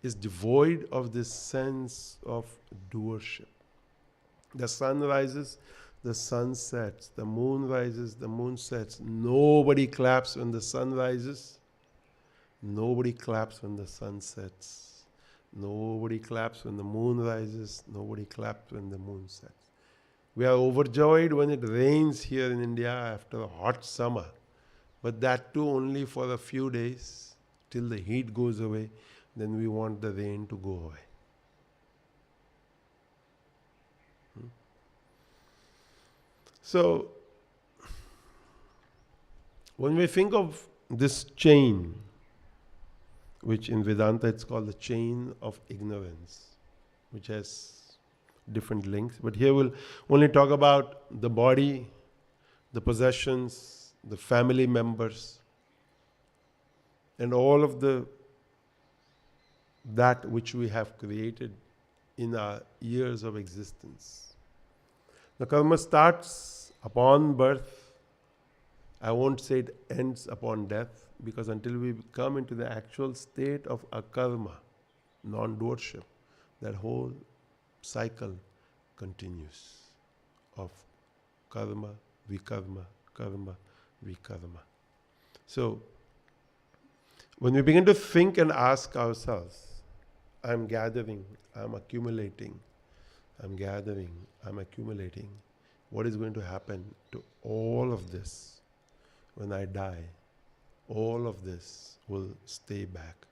is devoid of this sense of doership. The sun rises, the sun sets. The moon rises, the moon sets. Nobody claps when the sun rises. Nobody claps when the sun sets. Nobody claps when the moon rises. Nobody claps when the moon sets. We are overjoyed when it rains here in India after a hot summer. But that too only for a few days, till the heat goes away. Then we want the rain to go away. So, when we think of this chain, which in Vedanta it's called the chain of ignorance, which has different links, but here we'll only talk about the body, the possessions, the family members, and all of that which we have created in our years of existence. The karma starts upon birth. I won't say it ends upon death, because until we come into the actual state of akarma, non-doership, that whole cycle continues of karma, vikarma, karma, vikarma. So, when we begin to think and ask ourselves, I'm gathering, I'm accumulating, I'm gathering, I'm accumulating. What is going to happen to all of this when I die? All of this will stay back.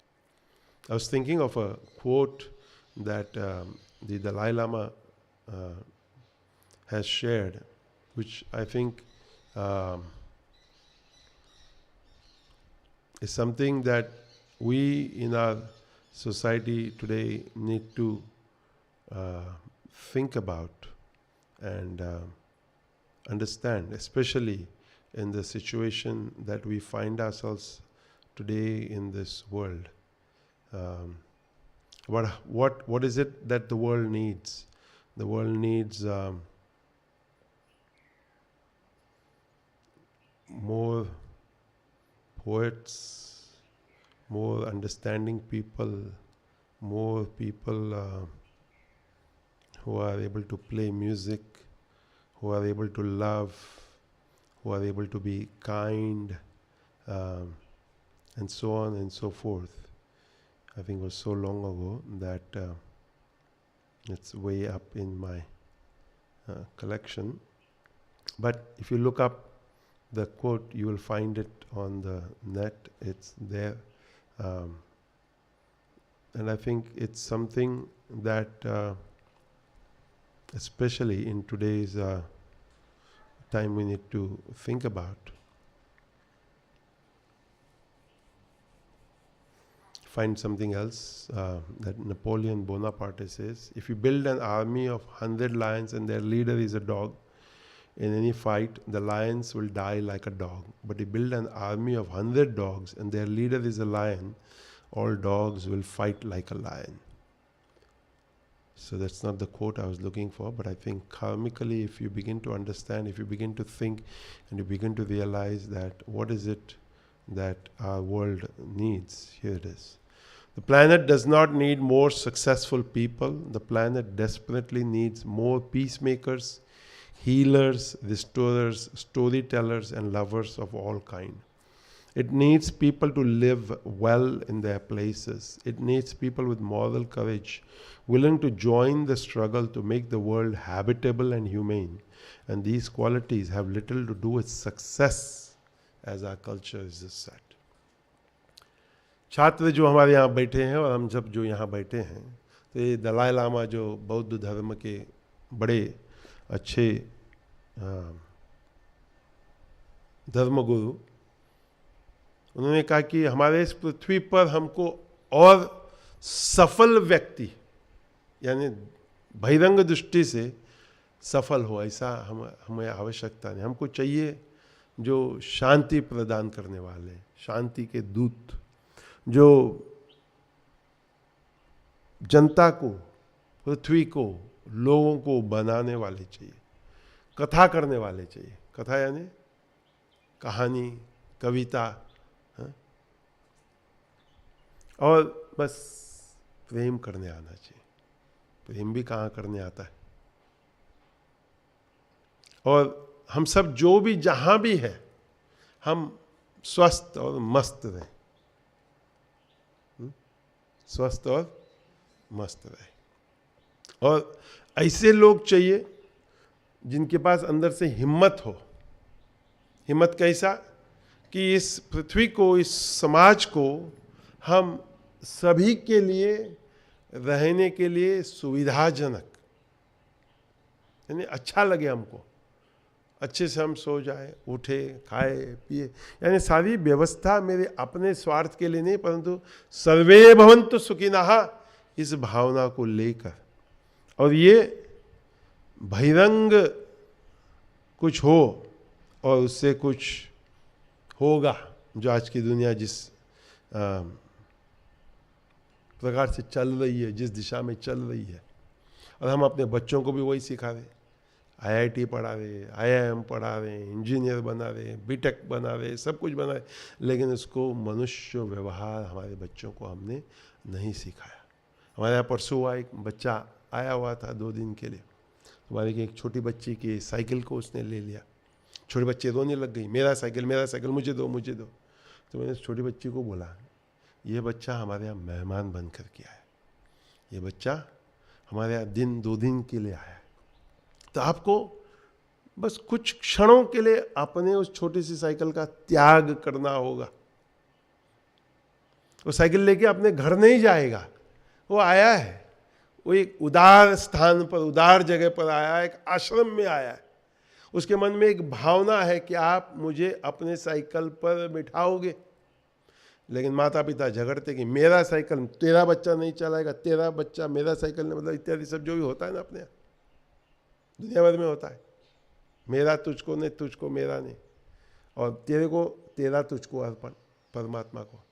I was thinking of a quote that the Dalai Lama has shared, which I think is something that we in our society today need to think about and understand, especially in the situation that we find ourselves today in this world. What is it that the world needs? The world needs more poets, more understanding people, more people who are able to play music, who are able to love, who are able to be kind, and so on and so forth. I think it was so long ago that it's way up in my collection. But if you look up the quote, you will find it on the net. It's there. And I think it's something that especially in today's time we need to think about. Find something else that Napoleon Bonaparte says. If you build an army of 100 lions and their leader is a dog, in any fight, the lions will die like a dog. But you build an army of 100 dogs and their leader is a lion, all dogs will fight like a lion. So that's not the quote I was looking for, but I think karmically, if you begin to understand, if you begin to think, and you begin to realize that what is it that our world needs, here it is. The planet does not need more successful people. The planet desperately needs more peacemakers, healers, restorers, storytellers, and lovers of all kind. It needs people to live well in their places. It needs people with moral courage, willing to join the struggle to make the world habitable and humane. And these qualities have little to do with success, as our culture is just said. छात्र जो हमारे यहाँ बैठे हैं और हम सब जो यहाँ बैठे हैं, तो ये दलाई लामा जो बौद्ध धर्म के बड़े अच्छे धर्मगुरु, उन्होंने कहा कि हमारे इस पृथ्वी पर हमको और सफल व्यक्ति, यानी बहिरंग दृष्टि से सफल हो, ऐसा हमें आवश्यकता नहीं. हमको चाहिए जो शांति प्रदान करने वाले, शांति के दूत, जो जनता को, पृथ्वी को, लोगों को बनाने वाले चाहिए, कथा करने वाले चाहिए. कथा यानी कहानी, कविता, और बस प्रेम करने आना चाहिए. प्रेम भी कहाँ करने आता है. और हम सब जो भी जहाँ भी है, हम स्वस्थ और मस्त रहें, स्वस्थ और मस्त रहे. और ऐसे लोग चाहिए जिनके पास अंदर से हिम्मत हो. हिम्मत कैसा कि इस पृथ्वी को, इस समाज को हम सभी के लिए रहने के लिए सुविधाजनक, यानी अच्छा लगे हमको, अच्छे से हम सो जाए, उठे, खाए, पिए, यानी सारी व्यवस्था मेरे अपने स्वार्थ के लिए नहीं, परंतु सर्वे भवन्तु सुखिनः, इस भावना को लेकर. और ये बहिरंग कुछ हो और उससे कुछ होगा, जो आज की दुनिया जिस प्रकार से चल रही है, जिस दिशा में चल रही है, और हम अपने बच्चों को भी वही सिखा रहे. IIT पढ़ा रहे, IIM पढ़ा रहे, इंजीनियर बना रहे, बीटेक बना रहे, सब कुछ बना रहे, लेकिन उसको मनुष्य व्यवहार हमारे बच्चों को हमने नहीं सिखाया. हमारे यहाँ परसों हुआ, एक बच्चा आया हुआ था 2 दिन के लिए. हमारे की एक छोटी बच्ची की साइकिल को उसने ले लिया. छोटे बच्चे रोने लग गई, मेरा साइकिल, मुझे दो, मुझे दो. तो मैंने उस छोटी बच्ची को बोला, ये बच्चा हमारे यहाँ मेहमान बन कर के आया, ये बच्चा हमारे यहाँ 2 दिन के लिए आया. तो आपको बस कुछ क्षणों के लिए अपने उस छोटी सी साइकिल का त्याग करना होगा. वो साइकिल लेके अपने घर नहीं जाएगा, वो आया है, वो एक उदार स्थान पर, उदार जगह पर आया है, एक आश्रम में आया है. उसके मन में एक भावना है कि आप मुझे अपने साइकिल पर बिठाओगे. लेकिन माता पिता झगड़ते कि मेरा साइकिल तेरा बच्चा नहीं चलाएगा, तेरा बच्चा मेरा साइकिल नहीं, मतलब इत्यादि सब जो भी होता है ना अपने यहाँ दुनिया भर में होता है. मेरा तुझको नहीं, तुझको मेरा नहीं, और तेरे को तेरा, तुझको अर्पण परमात्मा को.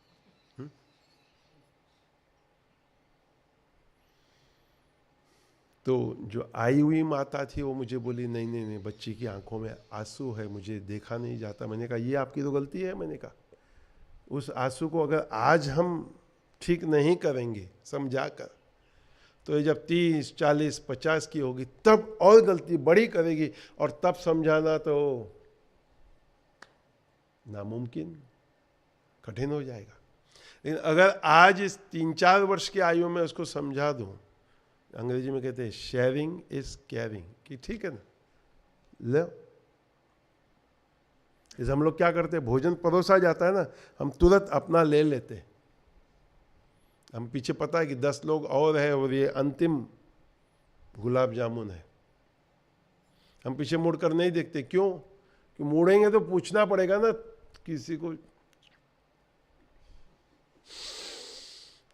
तो जो आई हुई माता थी वो मुझे बोली, नहीं नहीं नहीं, बच्ची की आंखों में आंसू है, मुझे देखा नहीं जाता. मैंने कहा ये आपकी तो गलती है. मैंने कहा उस आंसू को अगर आज हम ठीक नहीं करेंगे समझाकर, तो ये जब 30, 40, 50 की होगी तब और गलती बड़ी करेगी, और तब समझाना तो नामुमकिन, कठिन हो जाएगा. लेकिन अगर आज इस 3-4 वर्ष की आयु में उसको समझा दूं, अंग्रेजी में कहते हैं शेयरिंग इज केयरिंग, कि ठीक है ना, लो. इस हम लोग क्या करते हैं, भोजन परोसा जाता है ना, हम तुरंत अपना ले लेते हैं. हम पीछे पता है कि 10 लोग और है और ये अंतिम गुलाब जामुन है. हम पीछे मुड़कर नहीं देखते. क्यों? कि मुड़ेंगे तो पूछना पड़ेगा ना किसी को.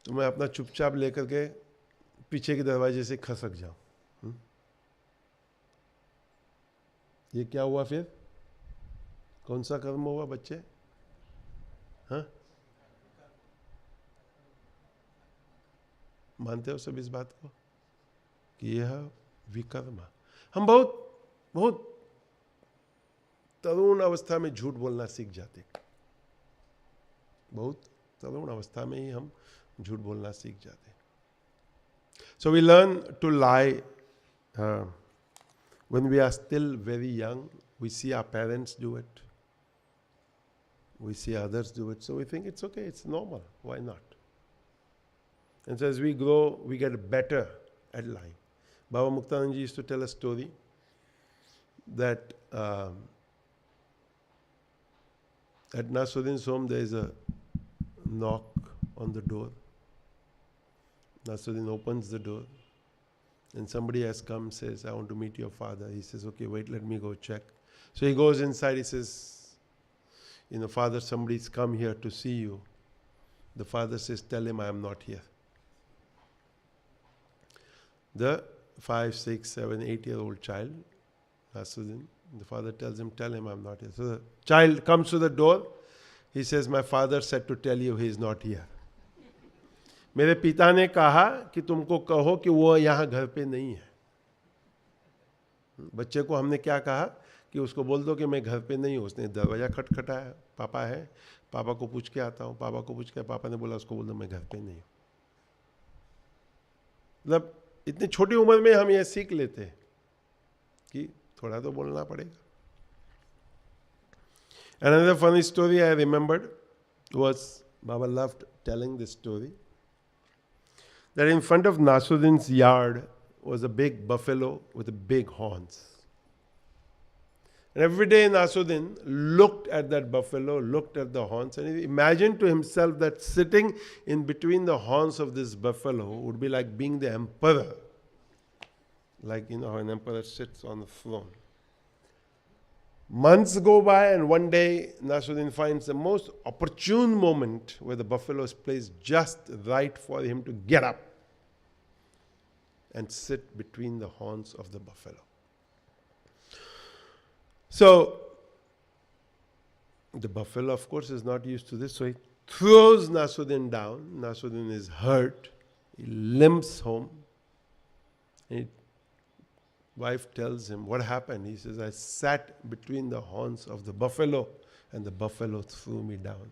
तो मैं अपना चुपचाप लेकर के पीछे के दरवाजे से खसक जाऊं. ये क्या हुआ फिर? कौन सा कर्म हुआ बच्चे? हाँ, मानते हो सब इस बात को कि यह विकर्मा. हम बहुत तरुण अवस्था में झूठ बोलना सीख जाते. बहुत तरुण अवस्था में ही हम झूठ बोलना सीख जाते हैं. So we learn to lie when we are still very young. We see our parents do it. We see others do it. So we think it's okay, it's normal. Why not? And so as we grow, we get better at lying. Baba Muktanand ji used to tell a story that at Nasruddin's home there is a knock on the door. Nasruddin opens the door and somebody has come, says, I want to meet your father. He says, okay, wait, let me go check. So he goes inside, he says, Father, somebody's come here to see you. The father says, tell him I am not here. The 5, 6, 7, 8-year-old child, Nasruddin, the father tells him, tell him I'm not here. So the child comes to the door. He says, my father said to tell you he is not here. मेरे पिता ने कहा कि तुमको कहो कि वो यहाँ घर पे नहीं है. बच्चे को हमने क्या कहा कि उसको बोल दो कि मैं घर पे नहीं हूँ. उसने दरवाजा खटखटाया, पापा है, पापा को पूछ के आता हूँ. पापा को पूछ के पापा ने बोला उसको बोल दो मैं घर पे नहीं हूँ. मतलब इतनी छोटी उम्र में हम ये सीख लेते हैं कि थोड़ा तो बोलना पड़ेगा. Another funny story I remembered was, Baba loved telling this story, that in front of Nasruddin's yard was a big buffalo with big horns. And every day Nasruddin looked at that buffalo, looked at the horns, and he imagined to himself that sitting in between the horns of this buffalo would be like being the emperor. Like, how an emperor sits on the throne. Months go by, and one day Nasruddin finds the most opportune moment where the buffalo is placed just right for him to get up and sit between the horns of the buffalo. So, the buffalo, of course, is not used to this, so he throws Nasruddin down. Nasruddin is hurt. He limps home. His wife tells him, what happened? He says, I sat between the horns of the buffalo and the buffalo threw me down.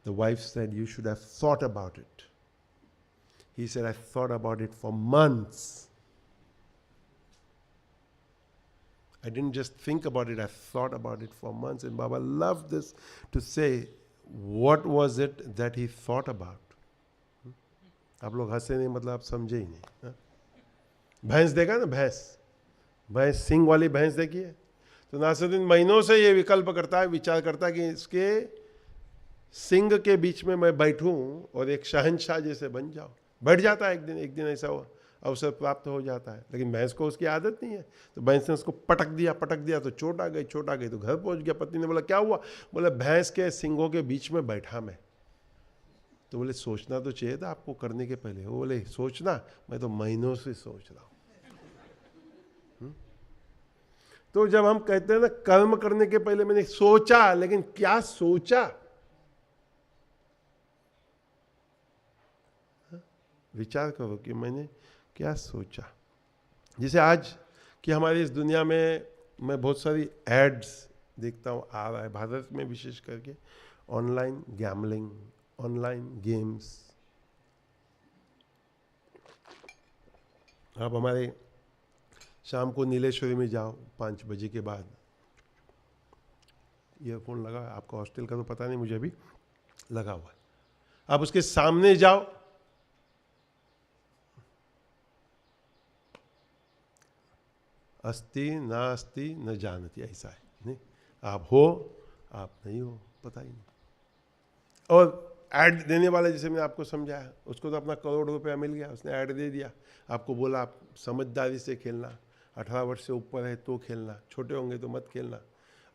The wife said, you should have thought about it. He said, I thought about it for months. I didn't just think about it, I thought about it for months. And Baba loved this to say, what was it that he thought about? आप लोग हंसे नहीं, मतलब आप समझे ही नहीं. भैंस देखा ना, भैंस सिंग वाली भैंस देखी है. तो नासरुद्दीन महीनों से ये विकल्प करता है, विचार करता है कि इसके सिंग के बीच में मैं बैठूं और एक शहंशाह जैसे बन जाऊं. बैठ जाता है एक दिन ऐसा अवसर प्राप्त हो जाता है. लेकिन भैंस को उसकी आदत नहीं है, तो भैंस ने उसको पटक दिया तो चोट आ गई तो घर पहुंच गया. पत्नी ने बोला क्या हुआ? बोला भैंस के सिंगों के बीच में बैठा मैं. तो बोले सोचना तो चाहिए था आपको करने के पहले. वो बोले सोचना, मैं तो महीनों से सोच रहा हूं. तो जब हम कहते हैं ना कर्म करने के पहले मैंने सोचा, लेकिन क्या सोचा? विचार करो कि मैंने क्या सोचा. जैसे आज कि हमारी इस दुनिया में मैं बहुत सारी एड्स देखता हूँ, आ रहा है भारत में विशेष करके, ऑनलाइन गैम्बलिंग, ऑनलाइन गेम्स. आप हमारे शाम को नीलेश्वरी में जाओ 5 बजे के बाद, ईयरफोन लगा, आपका हॉस्टल का तो पता नहीं, मुझे अभी लगा हुआ है. आप उसके सामने जाओ, अस्ति नास्ति न जानती, ऐसा है नहीं. आप हो, आप नहीं हो, पता ही नहीं. और ऐड देने वाले, जैसे मैंने आपको समझाया, उसको तो अपना करोड़ रुपया मिल गया, उसने ऐड दे दिया. आपको बोला आप समझदारी से खेलना, 18 वर्ष से ऊपर है तो खेलना, छोटे होंगे तो मत खेलना.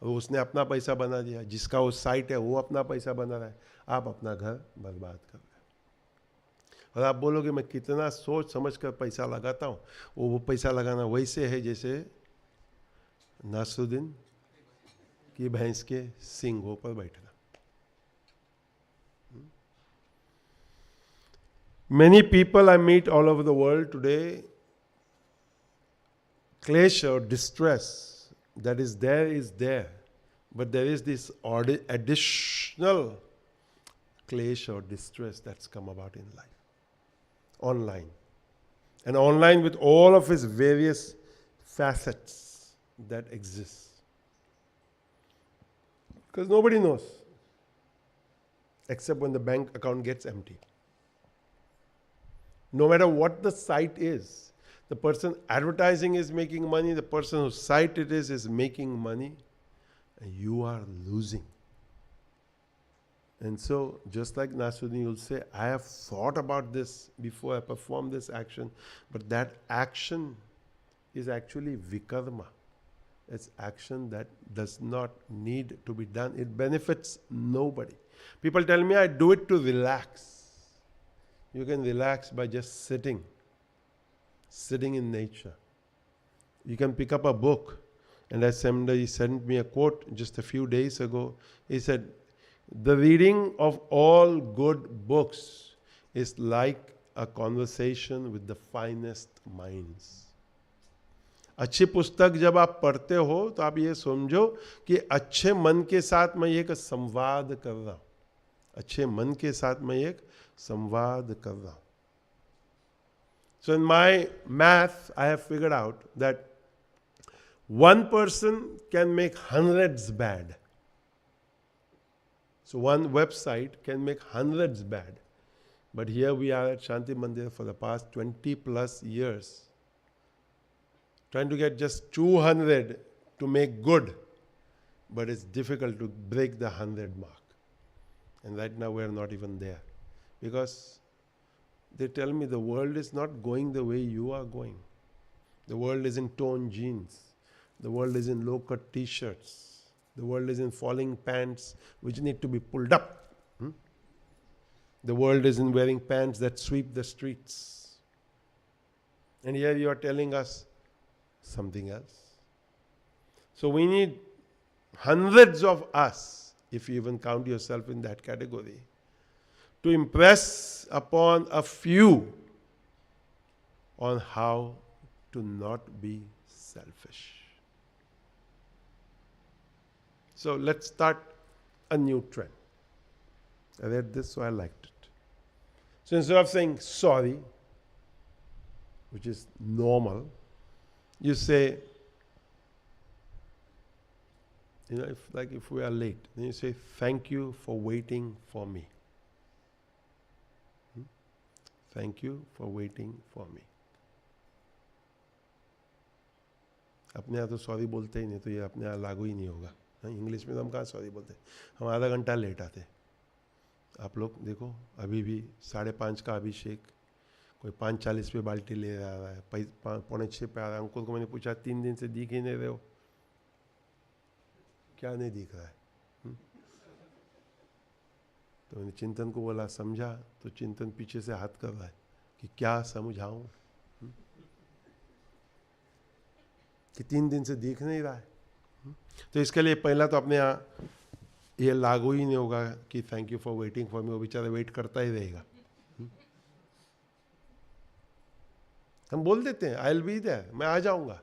और उसने अपना पैसा बना दिया. जिसका वो साइट है वो अपना पैसा बना रहा है. आप अपना घर बर्बाद कर रहे हैं. और आप बोलोगे मैं कितना सोच समझ कर पैसा लगाता हूँ, वो पैसा लगाना वैसे है जैसे नासरुद्दीन की भैंस के सींगों पर बैठना. Many people I meet all over the world today, klesha or distress that is there, but there is this additional klesha or distress that's come about in life. online. And online with all of its various facets that exist. Because nobody knows, except when the bank account gets empty. No matter what the site is, the person advertising is making money, the person whose site it is making money, and you are losing. And so, just like Nasruddin will say, I have thought about this before I perform this action, but that action is actually Vikarma. It's action that does not need to be done. It benefits nobody. People tell me I do it to relax. You can relax by just sitting in nature. You can pick up a book. And as somebody sent me a quote just a few days ago, he said, the reading of all good books is like a conversation with the finest minds. अच्छी पुस्तक जब आप पढ़ते हो तो आप ये समझो कि अच्छे मन के साथ मैं एक संवाद कर रहा हूँ. अच्छे मन के साथ मैं एक संवाद कर रहा हूँ. So in my math, I have figured out that one person can make hundreds bad. So one website can make hundreds bad. But here we are at Shanti Mandir for the past 20 plus years, trying to get just 200 to make good. But it's difficult to break the 100 mark. And right now we are not even there. Because they tell me the world is not going the way you are going. The world is in torn jeans. The world is in low-cut t-shirts. The world is in falling pants which need to be pulled up. The world is in wearing pants that sweep the streets. And here you are telling us something else. So we need hundreds of us, if you even count yourself in that category, to impress upon a few on how to not be selfish. So let's start a new trend. I read this, so I liked it. So instead of saying sorry, which is normal, you say, if we are late, then you say, thank you for waiting for me. Thank you for waiting for me. अपने यहाँ तो sorry बोलते ही नहीं, तो ये अपने यहाँ लागू ही नहीं होगा. इंग्लिश में तो हम कहाँ सॉरी बोलते, हम आधा घंटा लेट आते. आप लोग देखो, अभी भी 5:30 का अभिषेक, कोई 5:40 पे बाल्टी ले रहा है, 5:45 पे आ रहा है. अंकुर को मैंने पूछा 3 दिन से दिख ही नहीं रहे हो. क्या नहीं दिख रहा है? तो मैंने चिंतन को बोला समझा, तो चिंतन पीछे से हाथ कर रहा है कि क्या समझाऊं कि 3 दिन से दिख नहीं रहा है. तो इसके लिए पहला तो अपने यहाँ ये लागू ही नहीं होगा कि thank you for waiting for me. वो बेचारा वेट करता ही रहेगा. हम बोल देते हैं आई विल बी देयर, मैं आ जाऊंगा.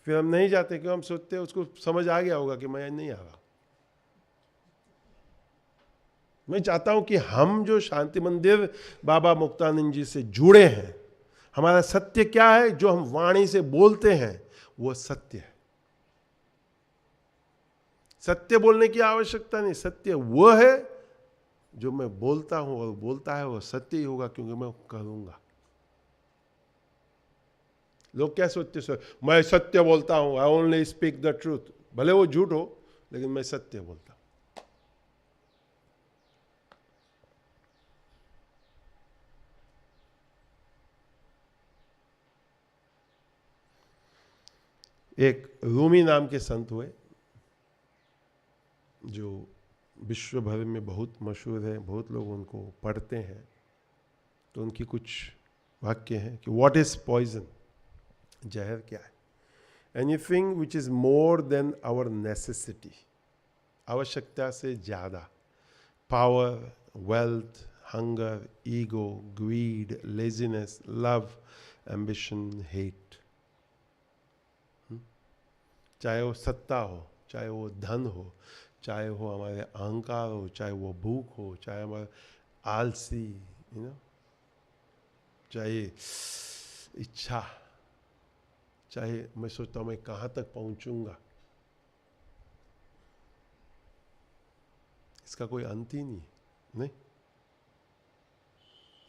फिर हम नहीं जाते क्यों? हम सोचते हैं उसको समझ आ गया होगा कि मैं नहीं आ रहा. मैं चाहता हूं कि हम जो शांति मंदिर बाबा मुक्तानंद जी से जुड़े हैं, हमारा सत्य क्या है, जो हम वाणी से बोलते हैं वो सत्य है. सत्य बोलने की आवश्यकता नहीं. सत्य वो है जो मैं बोलता हूं, और बोलता है वो सत्य ही होगा, क्योंकि मैं करूंगा. लोग क्या सोचते हैं, मैं सत्य बोलता हूं, I only speak the truth. भले वो झूठ हो, लेकिन मैं सत्य बोलता हूं. एक रूमी नाम के संत हुए जो विश्व भर में बहुत मशहूर है, बहुत लोग उनको पढ़ते हैं. तो उनकी कुछ वाक्य हैं कि व्हाट इज पॉइजन, जहर क्या है. Anything which is more than our necessity, आवश्यकता से ज़्यादा. Power, wealth, hunger, ego, greed, laziness, love, ambition, hate. चाहे वो सत्ता हो, चाहे वो धन हो, चाहे वो हमारे अहंकार हो, चाहे वो भूख हो, चाहे हमारे आलसी, चाहे इच्छा, चाहे मैं सोचता हूँ मैं कहाँ तक पहुँचूंगा, इसका कोई अंत ही नहीं।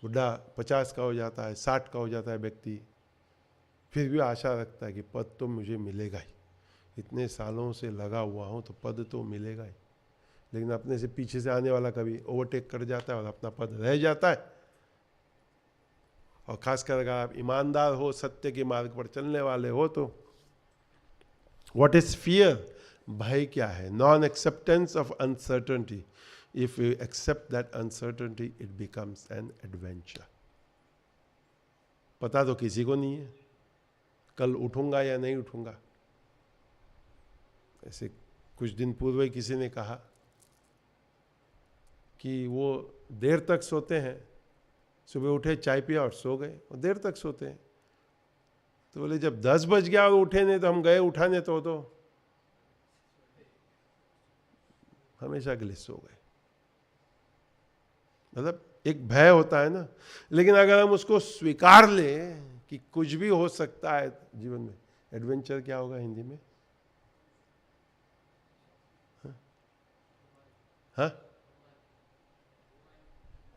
बुढ़ा 50 का हो जाता है, 60 का हो जाता है व्यक्ति, फिर भी आशा रखता है कि पद तो मुझे मिलेगा ही, इतने सालों से लगा हुआ हूँ तो पद तो मिलेगा ही। लेकिन अपने से पीछे से आने वाला कभी ओवरटेक कर जाता है और अपना पद रह जाता है। और खासकर अगर आप ईमानदार हो, सत्य के मार्ग पर चलने वाले हो तो व्हाट इज फियर? भय क्या है? Non acceptance of uncertainty. If you accept that uncertainty it becomes an adventure. पता तो किसी को नहीं है कल उठूंगा या नहीं उठूंगा। ऐसे कुछ दिन पूर्व ही किसी ने कहा कि वो देर तक सोते हैं, सुबह उठे चाय पिया और सो गए, और देर तक सोते हैं। तो बोले जब 10 बज गया और उठे नहीं तो हम गए उठाने तो हमेशा के लिए सो गए। मतलब एक भय होता है ना, लेकिन अगर हम उसको स्वीकार लें कि कुछ भी हो सकता है जीवन में। एडवेंचर क्या होगा हिंदी में? हाँ,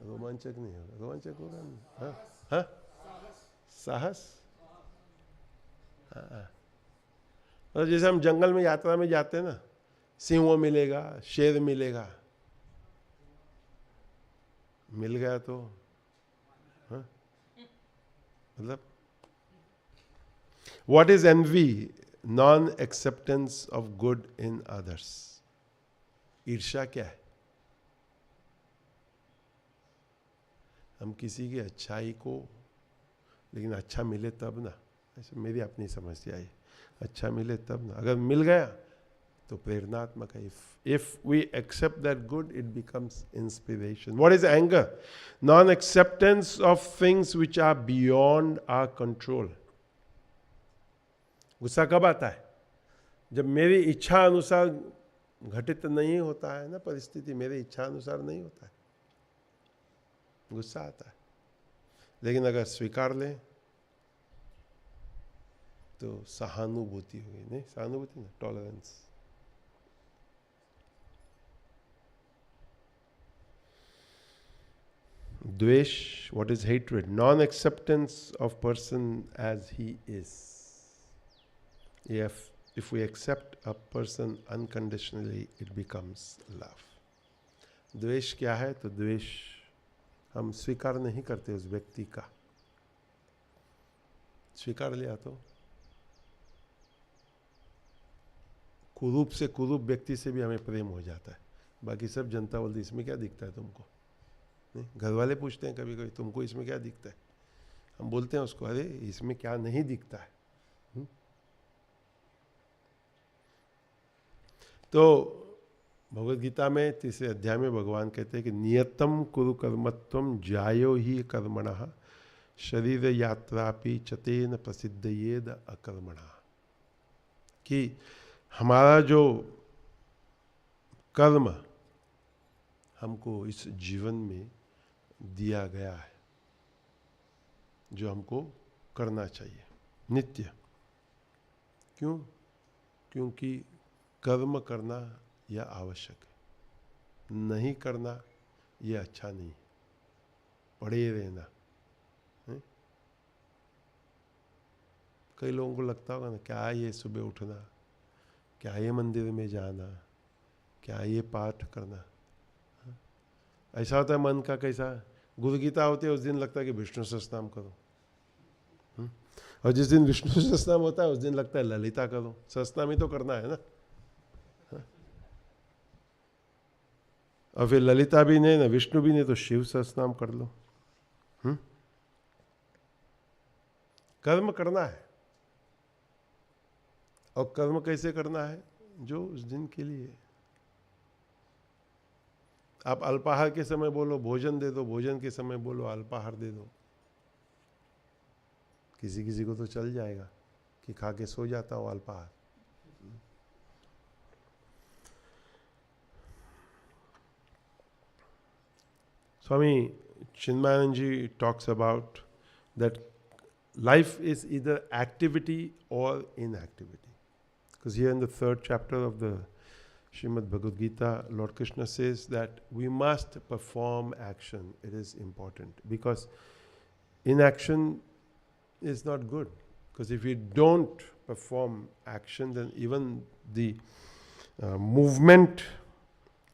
रोमांचक नहीं होगा, रोमांचक होगा नहीं। हाँ हाँ, साहस। हाँ, और जैसे हम जंगल में यात्रा में जाते हैं ना, सिंह मिलेगा, शेर मिलेगा, मिल गया तो हाँ, मतलब what is envy? Non acceptance of good in others. ईर्ष्या क्या है? हम किसी की अच्छाई को, लेकिन अच्छा मिले तब ना, ऐसे मेरी अपनी समस्या है, अच्छा मिले तब ना, अगर मिल गया तो प्रेरणात्मक है। If we accept that good it becomes inspiration. What is anger? Non acceptance of things which are beyond our control. गुस्सा कब आता है? जब मेरी इच्छा अनुसार घटित नहीं होता है ना, परिस्थिति मेरे इच्छा अनुसार नहीं होता है, गुस्सा आता है। लेकिन अगर स्वीकार लें तो सहानुभूति होगी। नहीं, सहानुभूति ना, टॉलरेंस। द्वेष, what is hatred? Non acceptance of person as he is. If we accept a person unconditionally, it becomes love. द्वेष क्या है? तो द्वेष हम स्वीकार नहीं करते उस व्यक्ति का। स्वीकार लिया तो कुरूप से कुरूप व्यक्ति से भी हमें प्रेम हो जाता है। बाकी सब जनता बोलती इसमें क्या दिखता है तुमको? नहीं, घर वाले पूछते हैं कभी कभी तुमको इसमें क्या दिखता है? हम बोलते हैं उसको अरे इसमें क्या नहीं दिखता है। तो भगवद गीता में 3 अध्याय में भगवान कहते हैं कि नियतम कुरु कर्मत्वम जायो ही कर्मणः शरीर यात्रापि चतेन प्रसिद्धयेद अकर्मणः। कि हमारा जो कर्म हमको इस जीवन में दिया गया है, जो हमको करना चाहिए नित्य। क्यों? क्योंकि कर्म करना यह आवश्यक है, नहीं करना यह अच्छा नहीं, पड़े रहना। कई लोगों को लगता होगा ना, क्या ये सुबह उठना, क्या ये मंदिर में जाना, क्या ये पाठ करना। ऐसा होता है मन का कैसा? गुरु गीता होती है उस दिन लगता है कि विष्णु सहस्त्रनाम करो, और जिस दिन विष्णु सहस्त्रनाम होता है उस दिन लगता है ललिता करो। सहस्त्रनाम ही तो करना है ना। और फिर ललिता भी नहीं ना, विष्णु भी नहीं, तो शिव सहस्त्रनाम कर लो। कर्म करना है, और कर्म कैसे करना है? जो उस दिन के लिए। आप अल्पाहार के समय बोलो भोजन दे दो, भोजन के समय बोलो अल्पाहार दे दो। किसी किसी को तो चल जाएगा कि खा के सो जाता हो अल्पाहार। Swami Chinmayanand ji talks about that life is either activity or inactivity. Because here in the 3rd chapter of the Srimad Bhagavad Gita, Lord Krishna says that we must perform action. It is important, because inaction is not good. Because if we don't perform action, then even the movement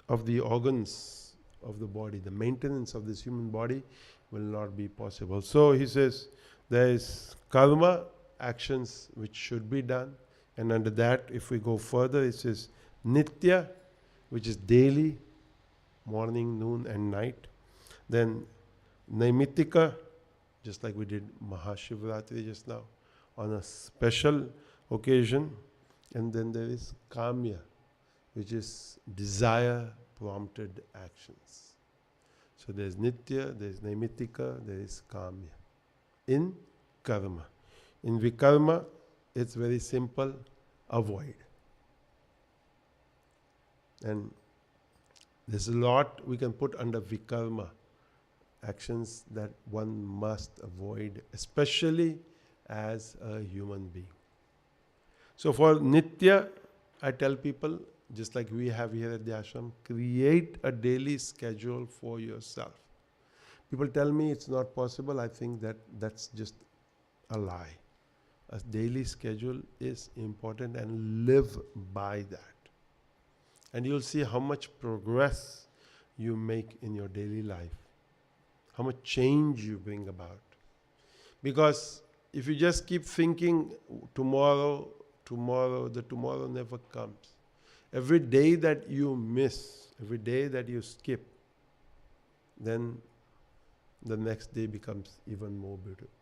of the organs of the body, the maintenance of this human body will not be possible. So he says there is karma, actions which should be done, and under that, if we go further, it says nitya, which is daily, morning, noon and night. Then naimittika, just like we did Mahashivratri just now, on a special occasion. And then there is kamya, which is desire prompted actions. So there is nitya, there is naimittika, there is kamya. In karma. In vikarma, it's very simple, avoid. And there's a lot we can put under vikarma, actions that one must avoid, especially as a human being. So for nitya, I tell people, just like we have here at the ashram, create a daily schedule for yourself. People tell me it's not possible. I think that that's just a lie. A daily schedule is important, and live by that. And you'll see how much progress you make in your daily life, how much change you bring about. Because if you just keep thinking tomorrow, the tomorrow never comes. Every day that you miss, every day that you skip, then the next day becomes even more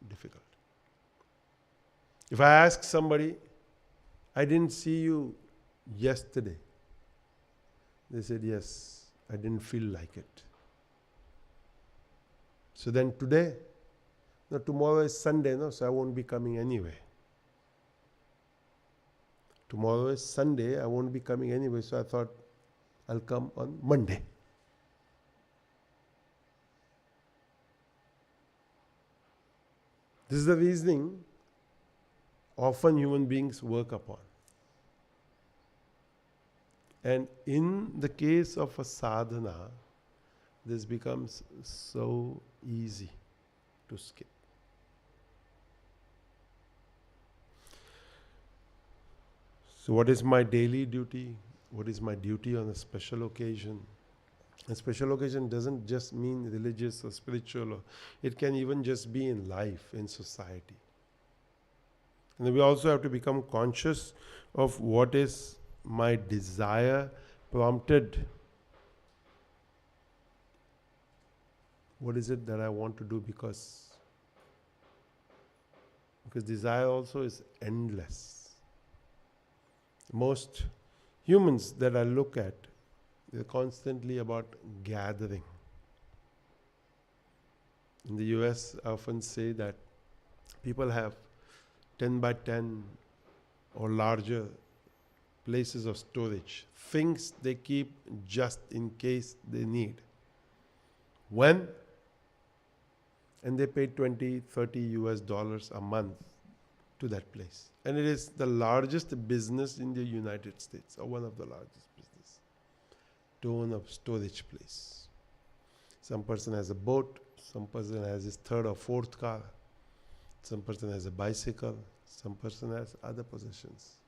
difficult. If I ask somebody, I didn't see you yesterday, they said, yes, I didn't feel like it. So then today, no, tomorrow is Sunday, no, so I won't be coming anyway. Tomorrow is Sunday, I won't be coming anyway, so I thought I'll come on Monday. This is the reasoning often human beings work upon. And in the case of a sadhana, this becomes so easy to skip. So what is my daily duty? What is my duty on a special occasion? A special occasion doesn't just mean religious or spiritual. It can even just be in life, in society. And then we also have to become conscious of what is my desire prompted. What is it that I want to do? Because desire also is endless. Most humans that I look at, they're constantly about gathering. In the US, I often say that people have 10 by 10 or larger places of storage, things they keep just in case they need. When? And they pay $20, $30 a month to that place. And it is the largest business in the United States, or one of the largest business, to own a storage place. Some person has a boat, some person has his third or fourth car, some person has a bicycle, some person has other possessions.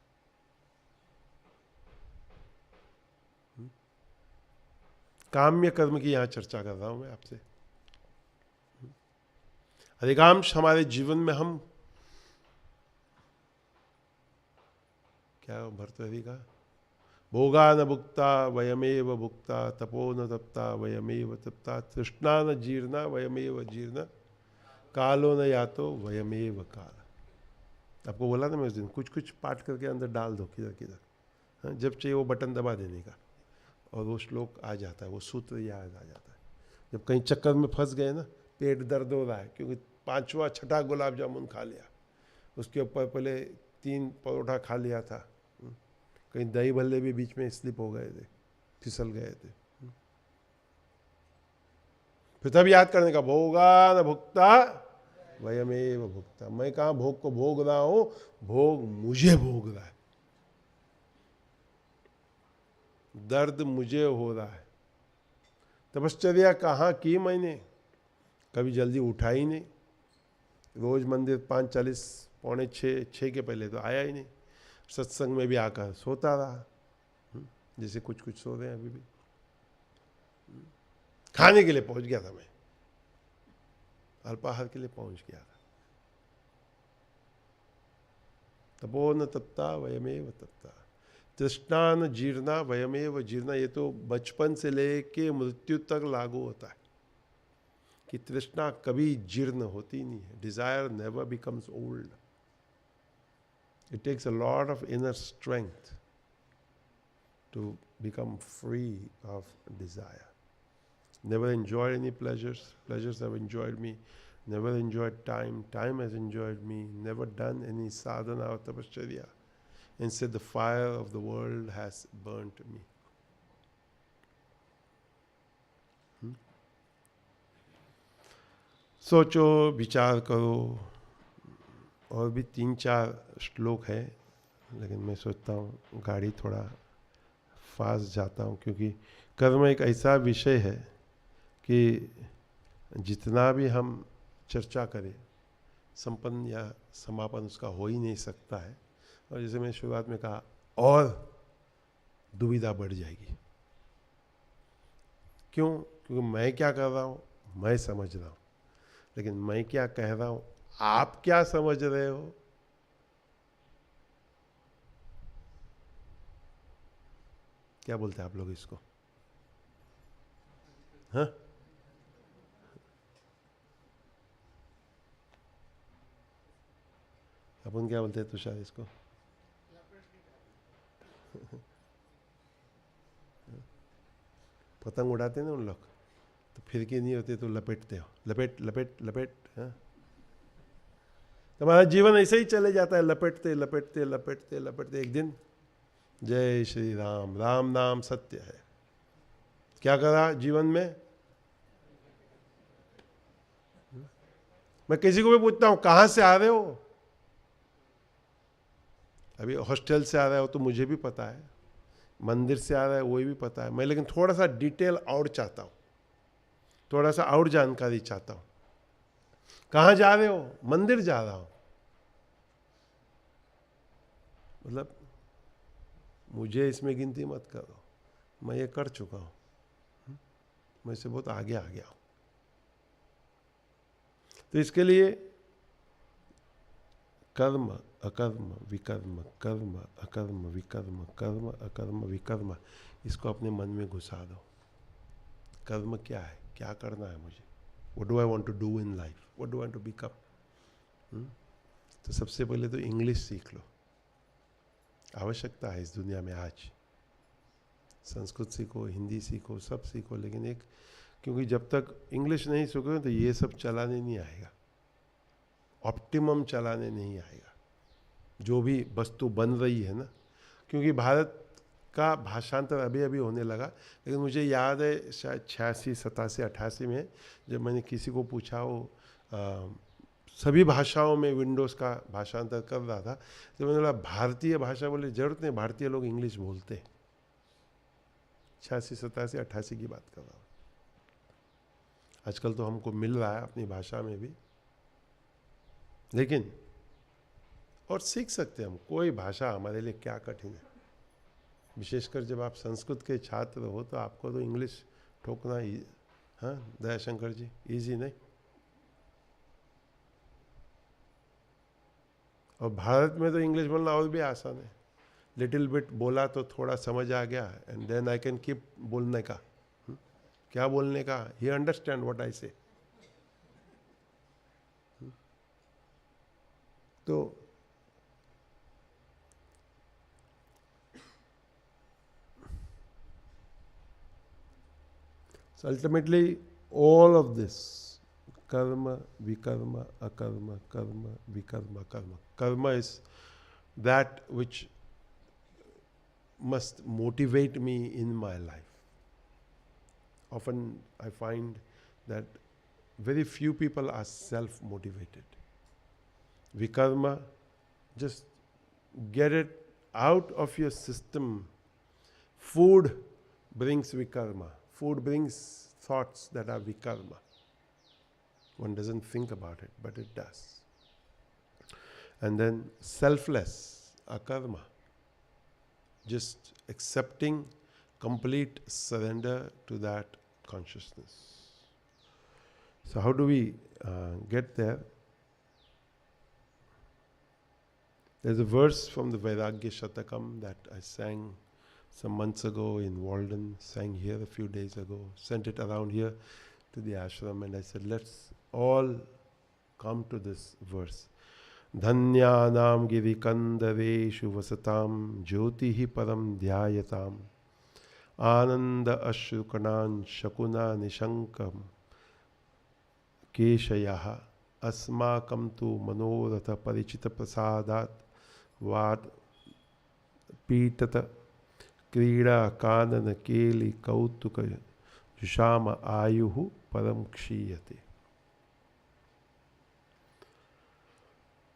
काम्य कर्म की यहाँ चर्चा कर रहा हूँ मैं आपसे. अधिकांश हमारे जीवन में हम क्या भर्तृहरि का भोगा न भुक्ता वयमेव भुक्ता तपो न तप्ता वयमेव तप्ता तृष्णा न जीर्णा वयमेव जीर्ण कालो न यातो वयमेव काल. आपको बोला ना मैं उस दिन, कुछ कुछ पाठ करके अंदर डाल दो किधर किधर, जब चाहिए वो बटन दबा देने का और वो श्लोक आ जाता है, वो सूत्र याद आ जाता है. जब कहीं चक्कर में फंस गए ना, पेट दर्द हो रहा है क्योंकि 5वां 6ठा गुलाब जामुन खा लिया, उसके ऊपर पहले 3 परोठा खा लिया था, कहीं दही भल्ले भी बीच में स्लिप हो गए थे, फिसल गए थे. फिर तब याद करने का भोगा न भुक्ता वयमेव भुक्ता। मैं कहाँ भोग को भोग रहा हूं, भोग मुझे भोग रहा है, दर्द मुझे हो रहा है। तपश्चर्या कहाँ की मैंने, कभी जल्दी उठा ही नहीं, रोज मंदिर 5:40 पौने 6 के पहले तो आया ही नहीं, सत्संग में भी आकर सोता रहा, जैसे कुछ कुछ सो रहे हैं अभी भी। खाने के लिए पहुंच गया था मैं, अल्पाहार के लिए पहुंच गया था। तपो न तप्ता वयमेव तप्ता, तृष्णा न जीर्णा वयमेव जीर्णा। ये तो बचपन से लेके मृत्यु तक लागू होता है कि तृष्णा कभी जीर्ण होती नहीं है। Desire never becomes old. It takes a lot of inner strength to become free of desire. Never enjoyed any pleasures. Pleasures have enjoyed me. Never enjoyed time. Time has enjoyed me. Never done any sadhana or tapasya. Instead, the fire of the world has burnt me. सोचो, विचार करो। और भी 3-4 श्लोक है, लेकिन मैं सोचता हूँ गाड़ी थोड़ा फास्ट जाता हूँ, क्योंकि कर्म एक ऐसा विषय है कि जितना भी हम चर्चा करें, संपन्न या समापन उसका हो ही नहीं सकता है। और जैसे मैंने शुरुआत में कहा, और दुविधा बढ़ जाएगी। क्यों? क्योंकि मैं क्या कर रहा हूँ मैं समझ रहा हूँ, लेकिन मैं क्या कह रहा हूँ आप क्या समझ रहे हो? क्या बोलते हैं आप लोग इसको? हाँ, अपन क्या बोलते हैं तुषार इसको? पतंग उड़ाते हैं ना उन लोग, तो फिरकी नहीं होती तो लपेटते हो, लपेट लपेट लपेट। हाँ, तुम्हारा जीवन ऐसे ही चले जाता है, लपेटते लपेटते लपेटते लपेटते। एक दिन जय श्री राम, राम नाम सत्य है। क्या करा जीवन में? मैं किसी को भी पूछता हूं कहां से आ रहे हो, अभी हॉस्टल से आ रहे हो तो मुझे भी पता है, मंदिर से आ रहा है वही भी पता है मैं, लेकिन थोड़ा सा डिटेल और चाहता हूं, थोड़ा सा और जानकारी चाहता हूं। कहां जा रहे हो? मंदिर जा रहा हूं। मतलब मुझे इसमें गिनती मत करो, मैं ये कर चुका हूं, मैं इससे बहुत आगे आ गया हूं। तो इसके लिए कर्म अकर्म विकर्म, कर्म अकर्म विकर्म, कर्म अकर्म विकर्म, इसको अपने मन में घुसा दो। कर्म क्या है, क्या करना है मुझे, what do I want to do in life, what do I want to become. तो सबसे पहले तो इंग्लिश सीख लो, आवश्यकता है इस दुनिया में आज। संस्कृत सीखो, हिंदी सीखो, सब सीखो, लेकिन एक, क्योंकि जब तक इंग्लिश नहीं सीखोगे तो ये सब चलाने नहीं आएगा, ऑप्टिमम चलाने नहीं आएगा जो भी वस्तु बन रही है ना। क्योंकि भारत का भाषांतर अभी अभी होने लगा, लेकिन मुझे याद है शायद 86, 87, 88 में जब मैंने किसी को पूछा, वो सभी भाषाओं में विंडोज़ का भाषांतर कर रहा था, तो मैंने बोला भारतीय भाषा, बोले जरूरत नहीं, भारतीय लोग इंग्लिश बोलते हैं। 86, 87, 88 की बात कर रहा हूँ। आजकल तो हमको मिल रहा है अपनी भाषा में भी, लेकिन और सीख सकते हैं हम, कोई भाषा हमारे लिए क्या कठिन है। विशेषकर जब आप संस्कृत के छात्र हो तो आपको तो इंग्लिश ठोकना, हाँ दयाशंकर जी, इजी नहीं। और भारत में तो इंग्लिश बोलना और भी आसान है, लिटिल बिट बोला तो थोड़ा समझ आ गया, and then I can keep बोलने का। क्या बोलने का? ही अंडरस्टैंड व्हाट आई से। तो ultimately all of this, karma, vikarma, akarma, karma, vikarma, karma. Karma is that which must motivate me in my life. Often I find that very few people are self-motivated. Vikarma, just get it out of your system. Food brings vikarma. Food brings thoughts that are vikarma. One doesn't think about it, but it does. And then selfless, akarma. Just accepting complete surrender to that consciousness. So how do we get there? There's a verse from the Vairagya Shatakam that I sang some months ago in Walden, sang here a few days ago, sent it around here to the ashram, and I said, let's all come to this verse. Dhanyanam girikandareshu vasatam jyotihi param dhyayatam ananda ashrukanan shakuna nishankam keshayaha asmakam tu manoratha parichita prasadat vad pitata krida kanana keli kautuka jushama ayuhu param kshiyate.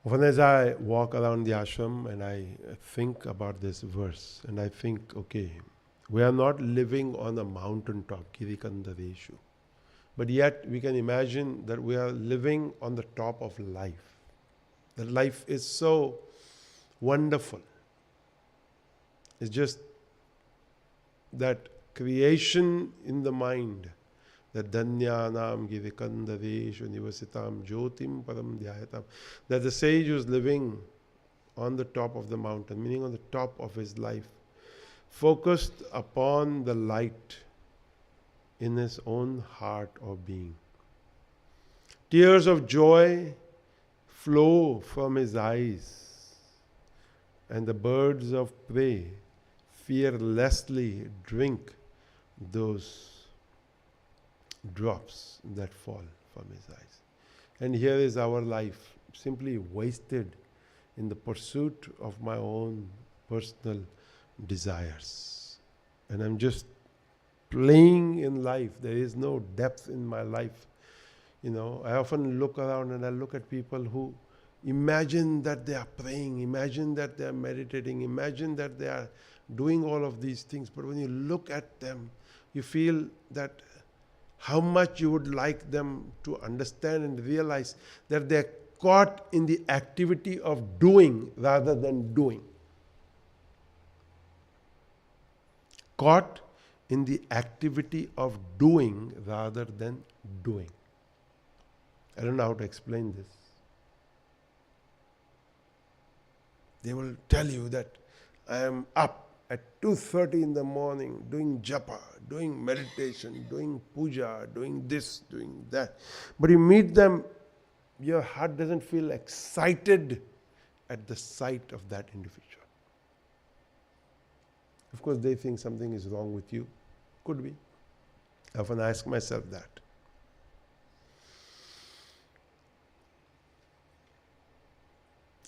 Often as I walk around the ashram and I think about this verse, and I think, okay, we are not living on a mountaintop, Kirikandareshu, but yet we can imagine that we are living on the top of life. That life is so wonderful. It's just that creation in the mind, that Dhanyanam Girikandareshu Nivasitam Jyotim Param Dhyayatam, that the sage who is living on the top of the mountain, meaning on the top of his life, focused upon the light in his own heart or being. Tears of joy flow from his eyes, and the birds of prey fearlessly drink those drops that fall from his eyes. And here is our life, simply wasted in the pursuit of my own personal desires. And I'm just playing in life. There is no depth in my life. You know, I often look around and I look at people who imagine that they are praying, imagine that they are meditating, imagine that they are doing all of these things. But when you look at them, you feel that how much you would like them to understand and realize that they're caught in the activity of doing rather than doing. Caught in the activity of doing rather than doing. I don't know how to explain this. They will tell you that I am up at 2:30 in the morning doing japa, doing meditation, doing puja, doing this, doing that. But you meet them, your heart doesn't feel excited at the sight of that individual. Of course, they think something is wrong with you. Could be. I often ask myself that.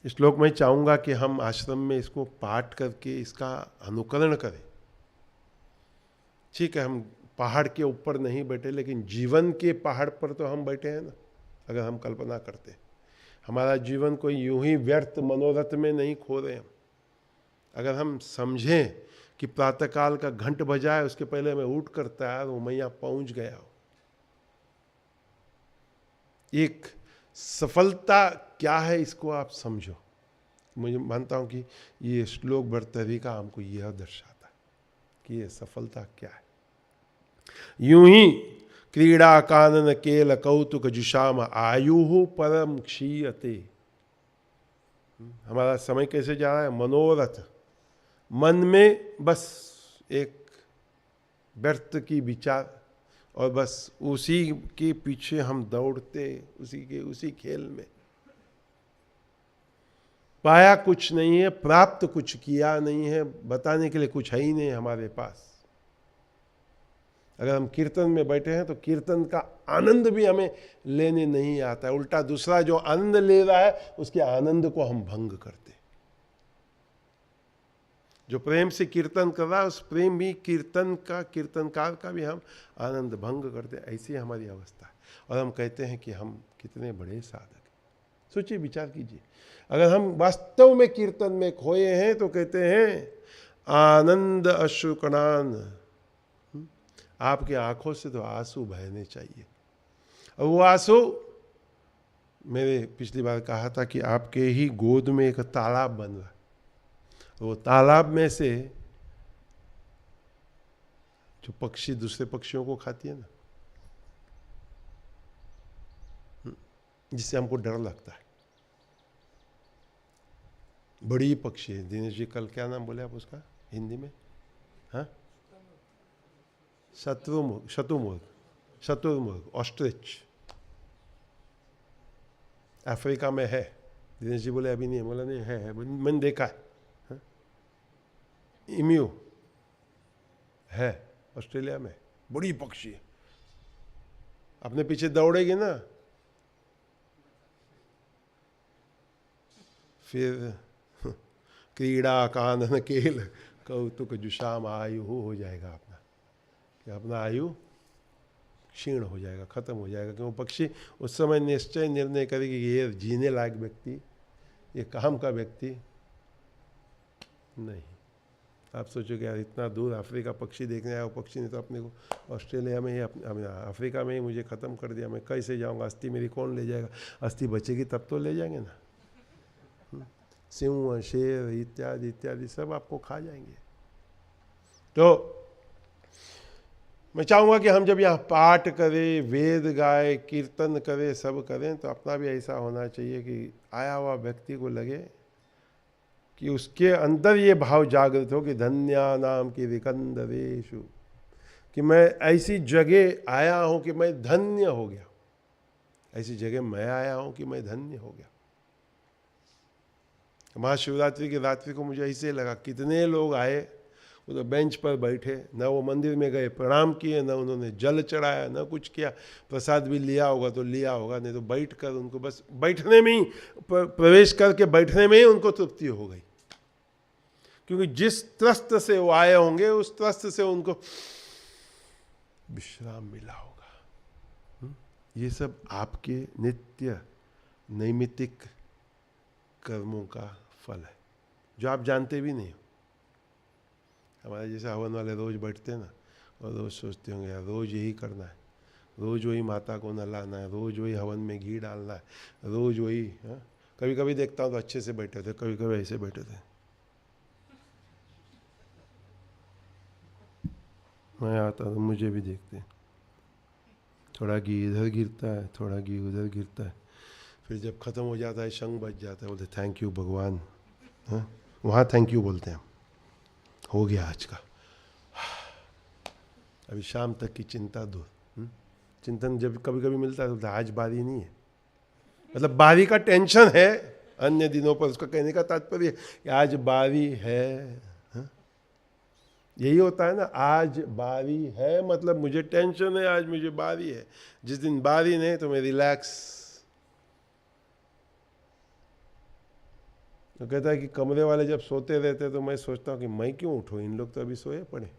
इस श्लोक में चाहूँगा कि हम आश्रम में इसको पाठ करके इसका अनुकरण करें. ठीक है, हम पहाड़ के ऊपर नहीं बैठे, लेकिन जीवन के पहाड़ पर तो हम बैठे हैं ना. अगर हम कल्पना करते, हमारा जीवन कोई यूं ही व्यर्थ मनोरथ में नहीं खो रहे हम. अगर हम समझें कि प्रातःकाल का घंट बजाए उसके पहले मैं उठ कर तैयार हूँ, मैं यहाँ पहुँच गया हूँ. एक सफलता क्या है, इसको आप समझो. मुझे मानता हूँ कि ये श्लोक भर्तरी का हमको यह दर्शाता है कि ये सफलता क्या है. यूं ही क्रीड़ा कानन केल कौतुक जुषाम आयुः परम क्षीयते. हमारा समय कैसे जा रहा है? मनोरथ, मन में बस एक व्यर्थ की विचार, और बस उसी के पीछे हम दौड़ते, उसी खेल में. पाया कुछ नहीं है, प्राप्त कुछ किया नहीं है, बताने के लिए कुछ है ही नहीं हमारे पास. अगर हम कीर्तन में बैठे हैं तो कीर्तन का आनंद भी हमें लेने नहीं आता है. उल्टा दूसरा जो आनंद ले रहा है उसके आनंद को हम भंग करते. जो प्रेम से कीर्तन कर रहा है उस प्रेम भी कीर्तनकार का भी हम आनंद भंग करते. ऐसी हमारी अवस्था है. और हम कहते हैं कि हम कितने बड़े साधक हैं। सोचिए, विचार कीजिए, अगर हम वास्तव में कीर्तन में खोए हैं तो कहते हैं आनंद अश्रुकणान, आपके आंखों से तो आंसू बहने चाहिए। और वो आंसू, मैंने पिछली बार कहा था कि आपके ही गोद में एक तालाब बन रहा है, वो तालाब में से जो पक्षी दूसरे पक्षियों को खाती है ना, जिससे हमको डर लगता है, बड़ी पक्षी है। दिनेश जी कल क्या नाम बोले आप उसका हिंदी में? हाँ, शत्रुमुर्ग, ऑस्ट्रिच। अफ्रीका में है। दिनेश जी बोले अभी नहीं, बोला नहीं है, मैंने देखा है। हाँ? इम्यू है ऑस्ट्रेलिया में, बड़ी पक्षी है, अपने पीछे दौड़ेगी ना, फिर क्रीड़ा कानन केल कौतुक जुशाम आयु हो जाएगा अपना, कि अपना आयु क्षीण हो जाएगा, खत्म हो जाएगा। क्यों? पक्षी उस समय निश्चय निर्णय करेगी कि ये जीने लायक व्यक्ति, ये काम का व्यक्ति नहीं। आप सोचोगे यार इतना दूर अफ्रीका पक्षी देखने आया, वो पक्षी ने तो अपने को ऑस्ट्रेलिया में ही, अफ्रीका में ही मुझे ख़त्म कर दिया, मैं कैसे जाऊंगा? अस्थि मेरी कौन ले जाएगा? अस्थि बचेगी तब तो ले जाएंगे ना। सिंह, शेर इत्यादि इत्यादि सब आपको खा जाएंगे। तो मैं चाहूँगा कि हम जब यहाँ पाठ करें, वेद गाए, कीर्तन करें, सब करें, तो अपना भी ऐसा होना चाहिए कि आया हुआ व्यक्ति को लगे कि उसके अंदर ये भाव जागृत हो कि धन्या नाम की विकंदरेशु, कि मैं ऐसी जगह आया हूँ कि मैं धन्य हो गया, ऐसी जगह मैं आया हूँ कि मैं धन्य हो गया। महाशिवरात्रि की रात्रि को मुझे ऐसे लगा, कितने लोग आए, वो तो बेंच पर बैठे, न वो मंदिर में गए प्रणाम किए, न उन्होंने जल चढ़ाया, न कुछ किया। प्रसाद भी लिया होगा तो लिया होगा, नहीं तो बैठ कर उनको बस बैठने में ही, प्रवेश करके बैठने में ही उनको तृप्ति हो गई। क्योंकि जिस त्रस्त से वो आए होंगे उस त्रस्त से उनको विश्राम मिला होगा। ये सब आपके नित्य नैमित्तिक कर्मों का फल है, जो आप जानते भी नहीं हो। हमारे जैसे हवन वाले रोज बैठते हैं ना, और रोज सोचते होंगे यार रोज यही करना है, रोज वही माता को नहलाना है, रोज वही हवन में घी डालना है, रोज वही। कभी कभी देखता हूँ तो अच्छे से बैठे थे, कभी कभी ऐसे बैठे थे। मैं आता तो मुझे भी देखते हैं, थोड़ा घी इधर गिरता है, थोड़ा घी उधर गिरता है, फिर जब ख़त्म हो जाता है शंख बज जाता है, बोलते थैंक यू भगवान। वहाँ थैंक यू बोलते हैं, हो गया आज का, अभी शाम तक की चिंता दूर। चिंतन जब कभी कभी मिलता है तो आज बारी नहीं है, मतलब बारी का टेंशन है अन्य दिनों पर। उसका कहने का तात्पर्य कि आज बारी है। यही होता है ना, आज बारी है मतलब मुझे टेंशन है, आज मुझे बारी है। जिस दिन बारी नहीं तो मैं रिलैक्स। तो कहता है कि कमरे वाले जब सोते रहते तो मैं सोचता हूँ कि मैं क्यों उठूँ, इन लोग तो अभी सोए पड़े।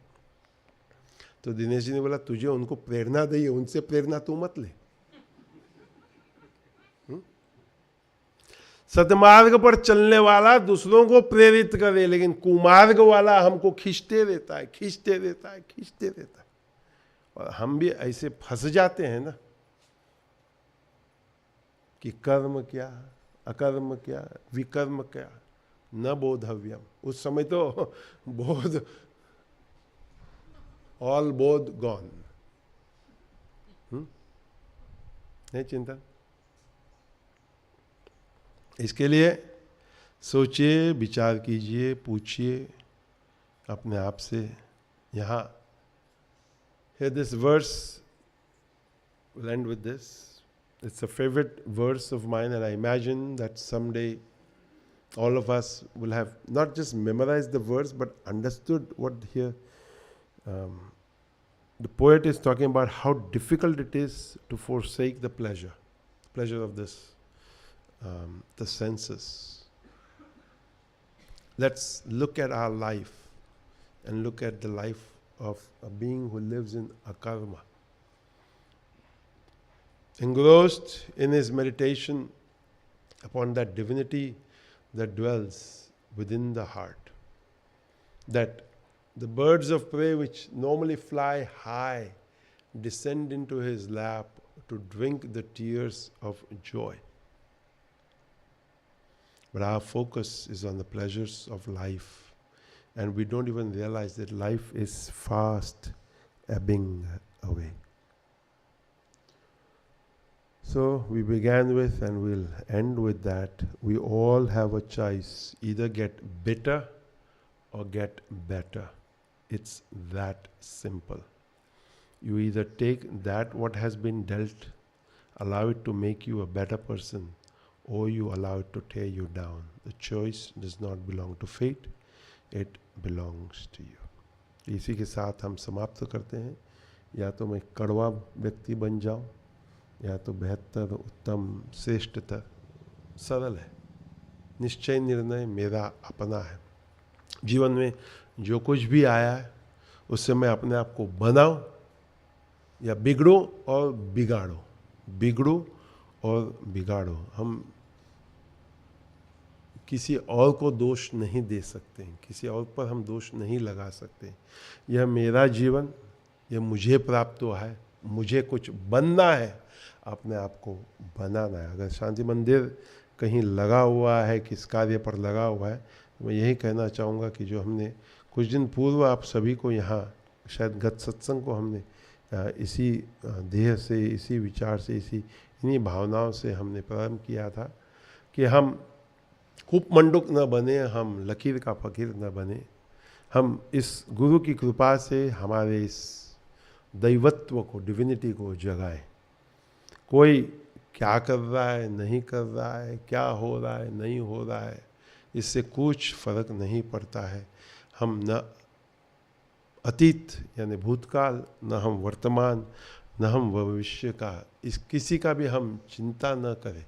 तो दिनेश जी ने बोला तुझे उनको प्रेरणा दी है, उनसे प्रेरणा तू मत ले। सतमार्ग पर चलने वाला दूसरों को प्रेरित करे, लेकिन कुमार्ग वाला हमको खींचते रहता है, खींचते रहता है, खींचते रहता है। और हम भी ऐसे फंस जाते हैं ना कि कर्म क्या, अकर्म क्या, विकर्म क्या, न बोधव्यम। उस समय तो बोध, ऑल बोध गॉन। नहीं चिंतन। इसके लिए सोचिए, विचार कीजिए, पूछिए अपने आप से। यहाँ here this verse, we'll end with this. It's a favorite verse of mine, and I imagine that someday all of us will have not just memorized the verse but understood what here the poet is talking about, how difficult it is to forsake the pleasure of this, the senses. Let's look at our life and look at the life of a being who lives in Akarma. engrossed in his meditation upon that divinity that dwells within the heart. That the birds of prey which normally fly high descend into his lap to drink the tears of joy. But our focus is on the pleasures of life, and we don't even realize that life is fast ebbing away. So we began with, and we'll end with that. We all have a choice: either get bitter or get better. It's that simple. You either take that what has been dealt, allow it to make you a better person, or you allow it to tear you down. The choice does not belong to fate, it belongs to you. इसी के साथ हम समाप्त करते हैं. या तो मैं कड़वा व्यक्ति बन जाऊं, या तो बेहतर, उत्तम, श्रेष्ठतर. सरल है. निश्चय निर्णय मेरा अपना है. जीवन में जो कुछ भी आया है उससे मैं अपने आप को बनाऊं या बिगड़ो और बिगाड़ो. बिगड़ो और बिगाड़ो. हम किसी और को दोष नहीं दे सकते, किसी और पर हम दोष नहीं लगा सकते. यह मेरा जीवन, यह मुझे प्राप्त हुआ है, मुझे कुछ बनना है, अपने आप को बनाना है. अगर शांति मंदिर कहीं लगा हुआ है, किस कार्य पर लगा हुआ है, तो मैं यही कहना चाहूँगा कि जो हमने कुछ दिन पूर्व आप सभी को यहाँ, शायद गत सत्संग को हमने इसी देह से, इसी विचार से, इन्हीं भावनाओं से हमने प्रारंभ किया था कि हम कूप मंडूक न बने, हम लकीर का फकीर न बने. हम इस गुरु की कृपा से हमारे इस दैवत्व को, डिविनिटी को जगाएं. कोई क्या कर रहा है, नहीं कर रहा है, क्या हो रहा है, नहीं हो रहा है, इससे कुछ फर्क नहीं पड़ता है. हम न अतीत यानी भूतकाल, न हम वर्तमान, न हम भविष्य का, इस किसी का भी हम चिंता न करें.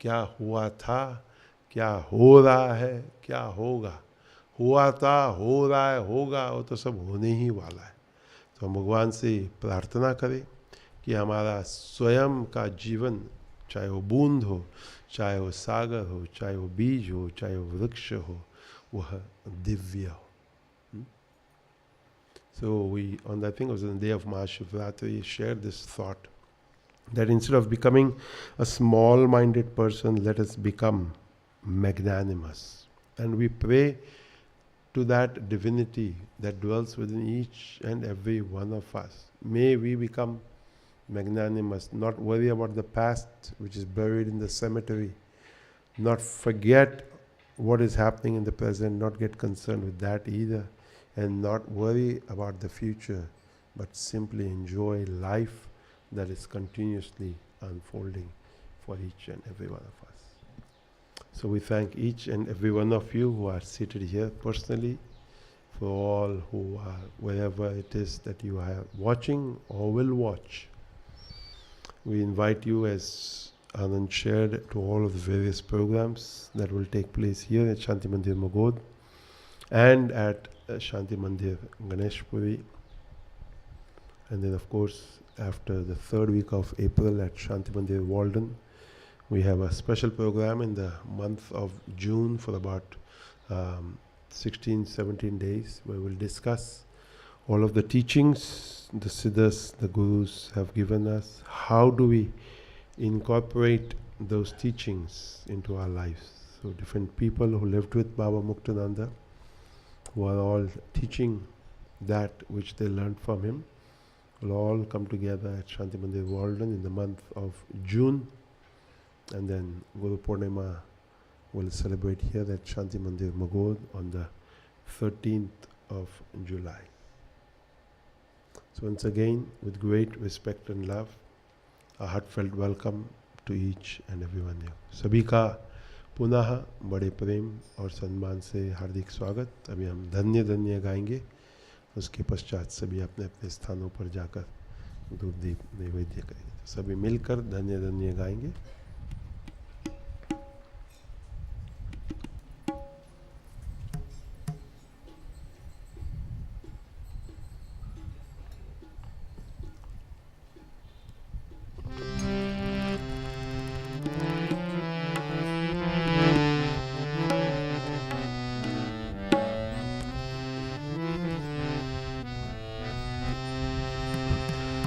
क्या हुआ था, क्या हो रहा है, क्या होगा. हुआ था, हो रहा है, होगा, वो तो सब होने ही वाला है. तो हम भगवान से प्रार्थना करें कि हमारा स्वयं का जीवन, चाहे वो बूंद हो, चाहे वो सागर हो, चाहे वो बीज हो, चाहे वो वृक्ष हो, वह दिव्य हो. So we, on I think it was on the day of Mahashivratri, shared this thought that instead of becoming a small-minded person, let us become magnanimous. And we pray to that divinity that dwells within each and every one of us. May we become magnanimous, not worry about the past which is buried in the cemetery, not forget what is happening in the present, not get concerned with that either, and not worry about the future, but simply enjoy life that is continuously unfolding for each and every one of us. So we thank each and every one of you who are seated here personally, for all who are wherever it is that you are watching or will watch. We invite you, as Anand shared, to all of the various programs that will take place here at Shanti Mandir Magod and at Shanti Mandir Ganeshpuri. And then of course after the third week of April at Shanti Mandir Walden, we have a special program in the month of June for about 16-17 days, where we'll discuss all of the teachings the Siddhas, the Gurus have given us. How do we incorporate those teachings into our lives? So different people who lived with Baba Muktananda, who are all teaching that which they learned from him, will all come together at Shanti Mandir Walden in the month of June. And then Guru Purnima will celebrate here at Shanti Mandir Magod on the 13th of July. So once again, with great respect and love, a heartfelt welcome to each and every one of you. सभी का पुनः बड़े प्रेम और सम्मान से हार्दिक स्वागत. अभी हम धन्य धन्य गाएंगे, उसके पश्चात सभी अपने अपने स्थानों पर जाकर धूप दीप नैवेद्य करेंगे. सभी मिलकर धन्य धन्य गाएंगे.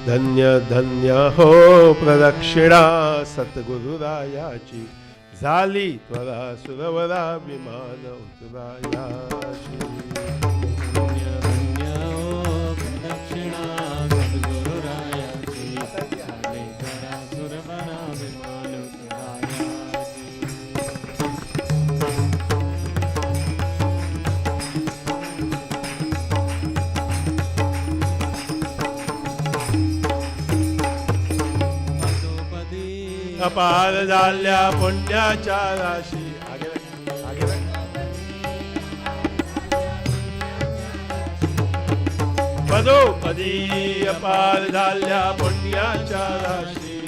धन्य धन्य हो प्रदक्षिणा सद्गुरुरायाची झाली त्वरा सुरवरा विमान उतरायाची अपार झाल्या पुण्याच्या राशी पदोपदी अपार झाल्या पुण्याच्या राशी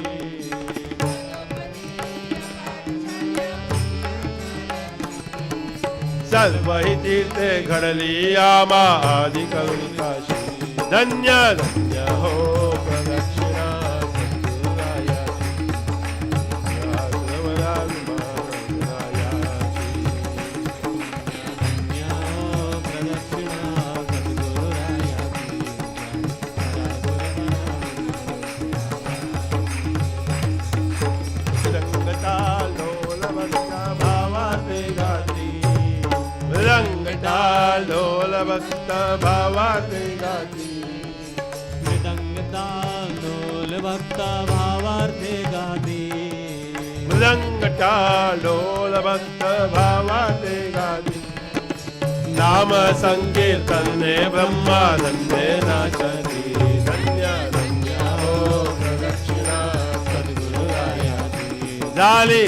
सर्व ही तीर्थे घडली आमा आदि करुणी काशी धन्य धन्य हो प्रदक्षिणा ढोल भक्त भावाते गाती मृदंगता ढोल भक्त भावार्थे गाती मृदंगटा ढोल भक्त भावाते गाती नाम संकीर्तने ब्रह्मानंदे नाचती धन्य धन्य हो प्रदक्षिणा सद्गुरुरायाची झाली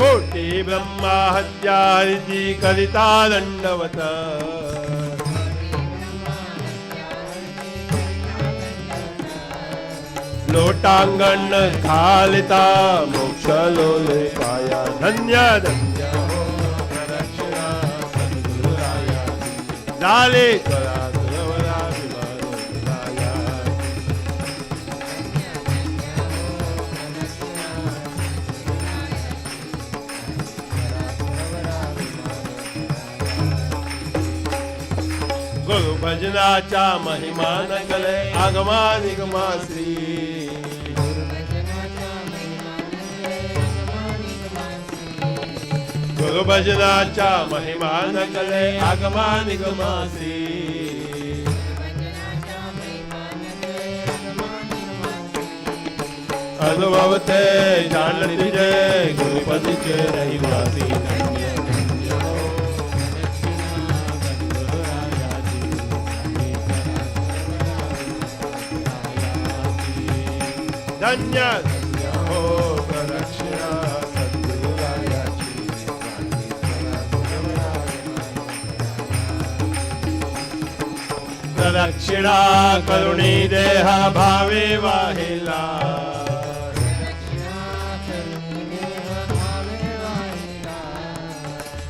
कोटि ब्रह्मा हत्यारिति कलिता दंडवत लोटांगण खालिता मोक्ष लोले पाया धन्य धन्य हो प्रदक्षिणा सद्गुरुरायाची झाले त्वरा सुरवरा विमान उतरायाची गुरु भजनाचा महिमा नकले आगमा निगमा श्री गुरु भजनाचा महिमा नकले आगमा निगमा श्री अनुभवते जानती जय गुरुपति के रहिवासी धन्य धन्य हो प्रदक्षिणा सद्गुरुरायाची प्रदक्षिणा करुणी देहा भावे वाहिला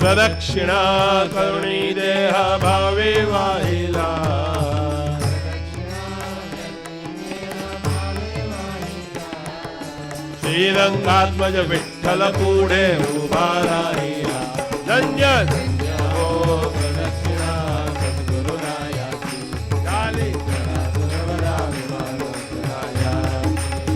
प्रदक्षिणा करुणी देहा भावे वाहिला श्रीरंगात्मज विठ्ठल पुढे उभा राहिला धन्य धन्य हो प्रदक्षिणा सद्गुरुरायाची झाली त्वरा सुरवरा विमान उतरायाची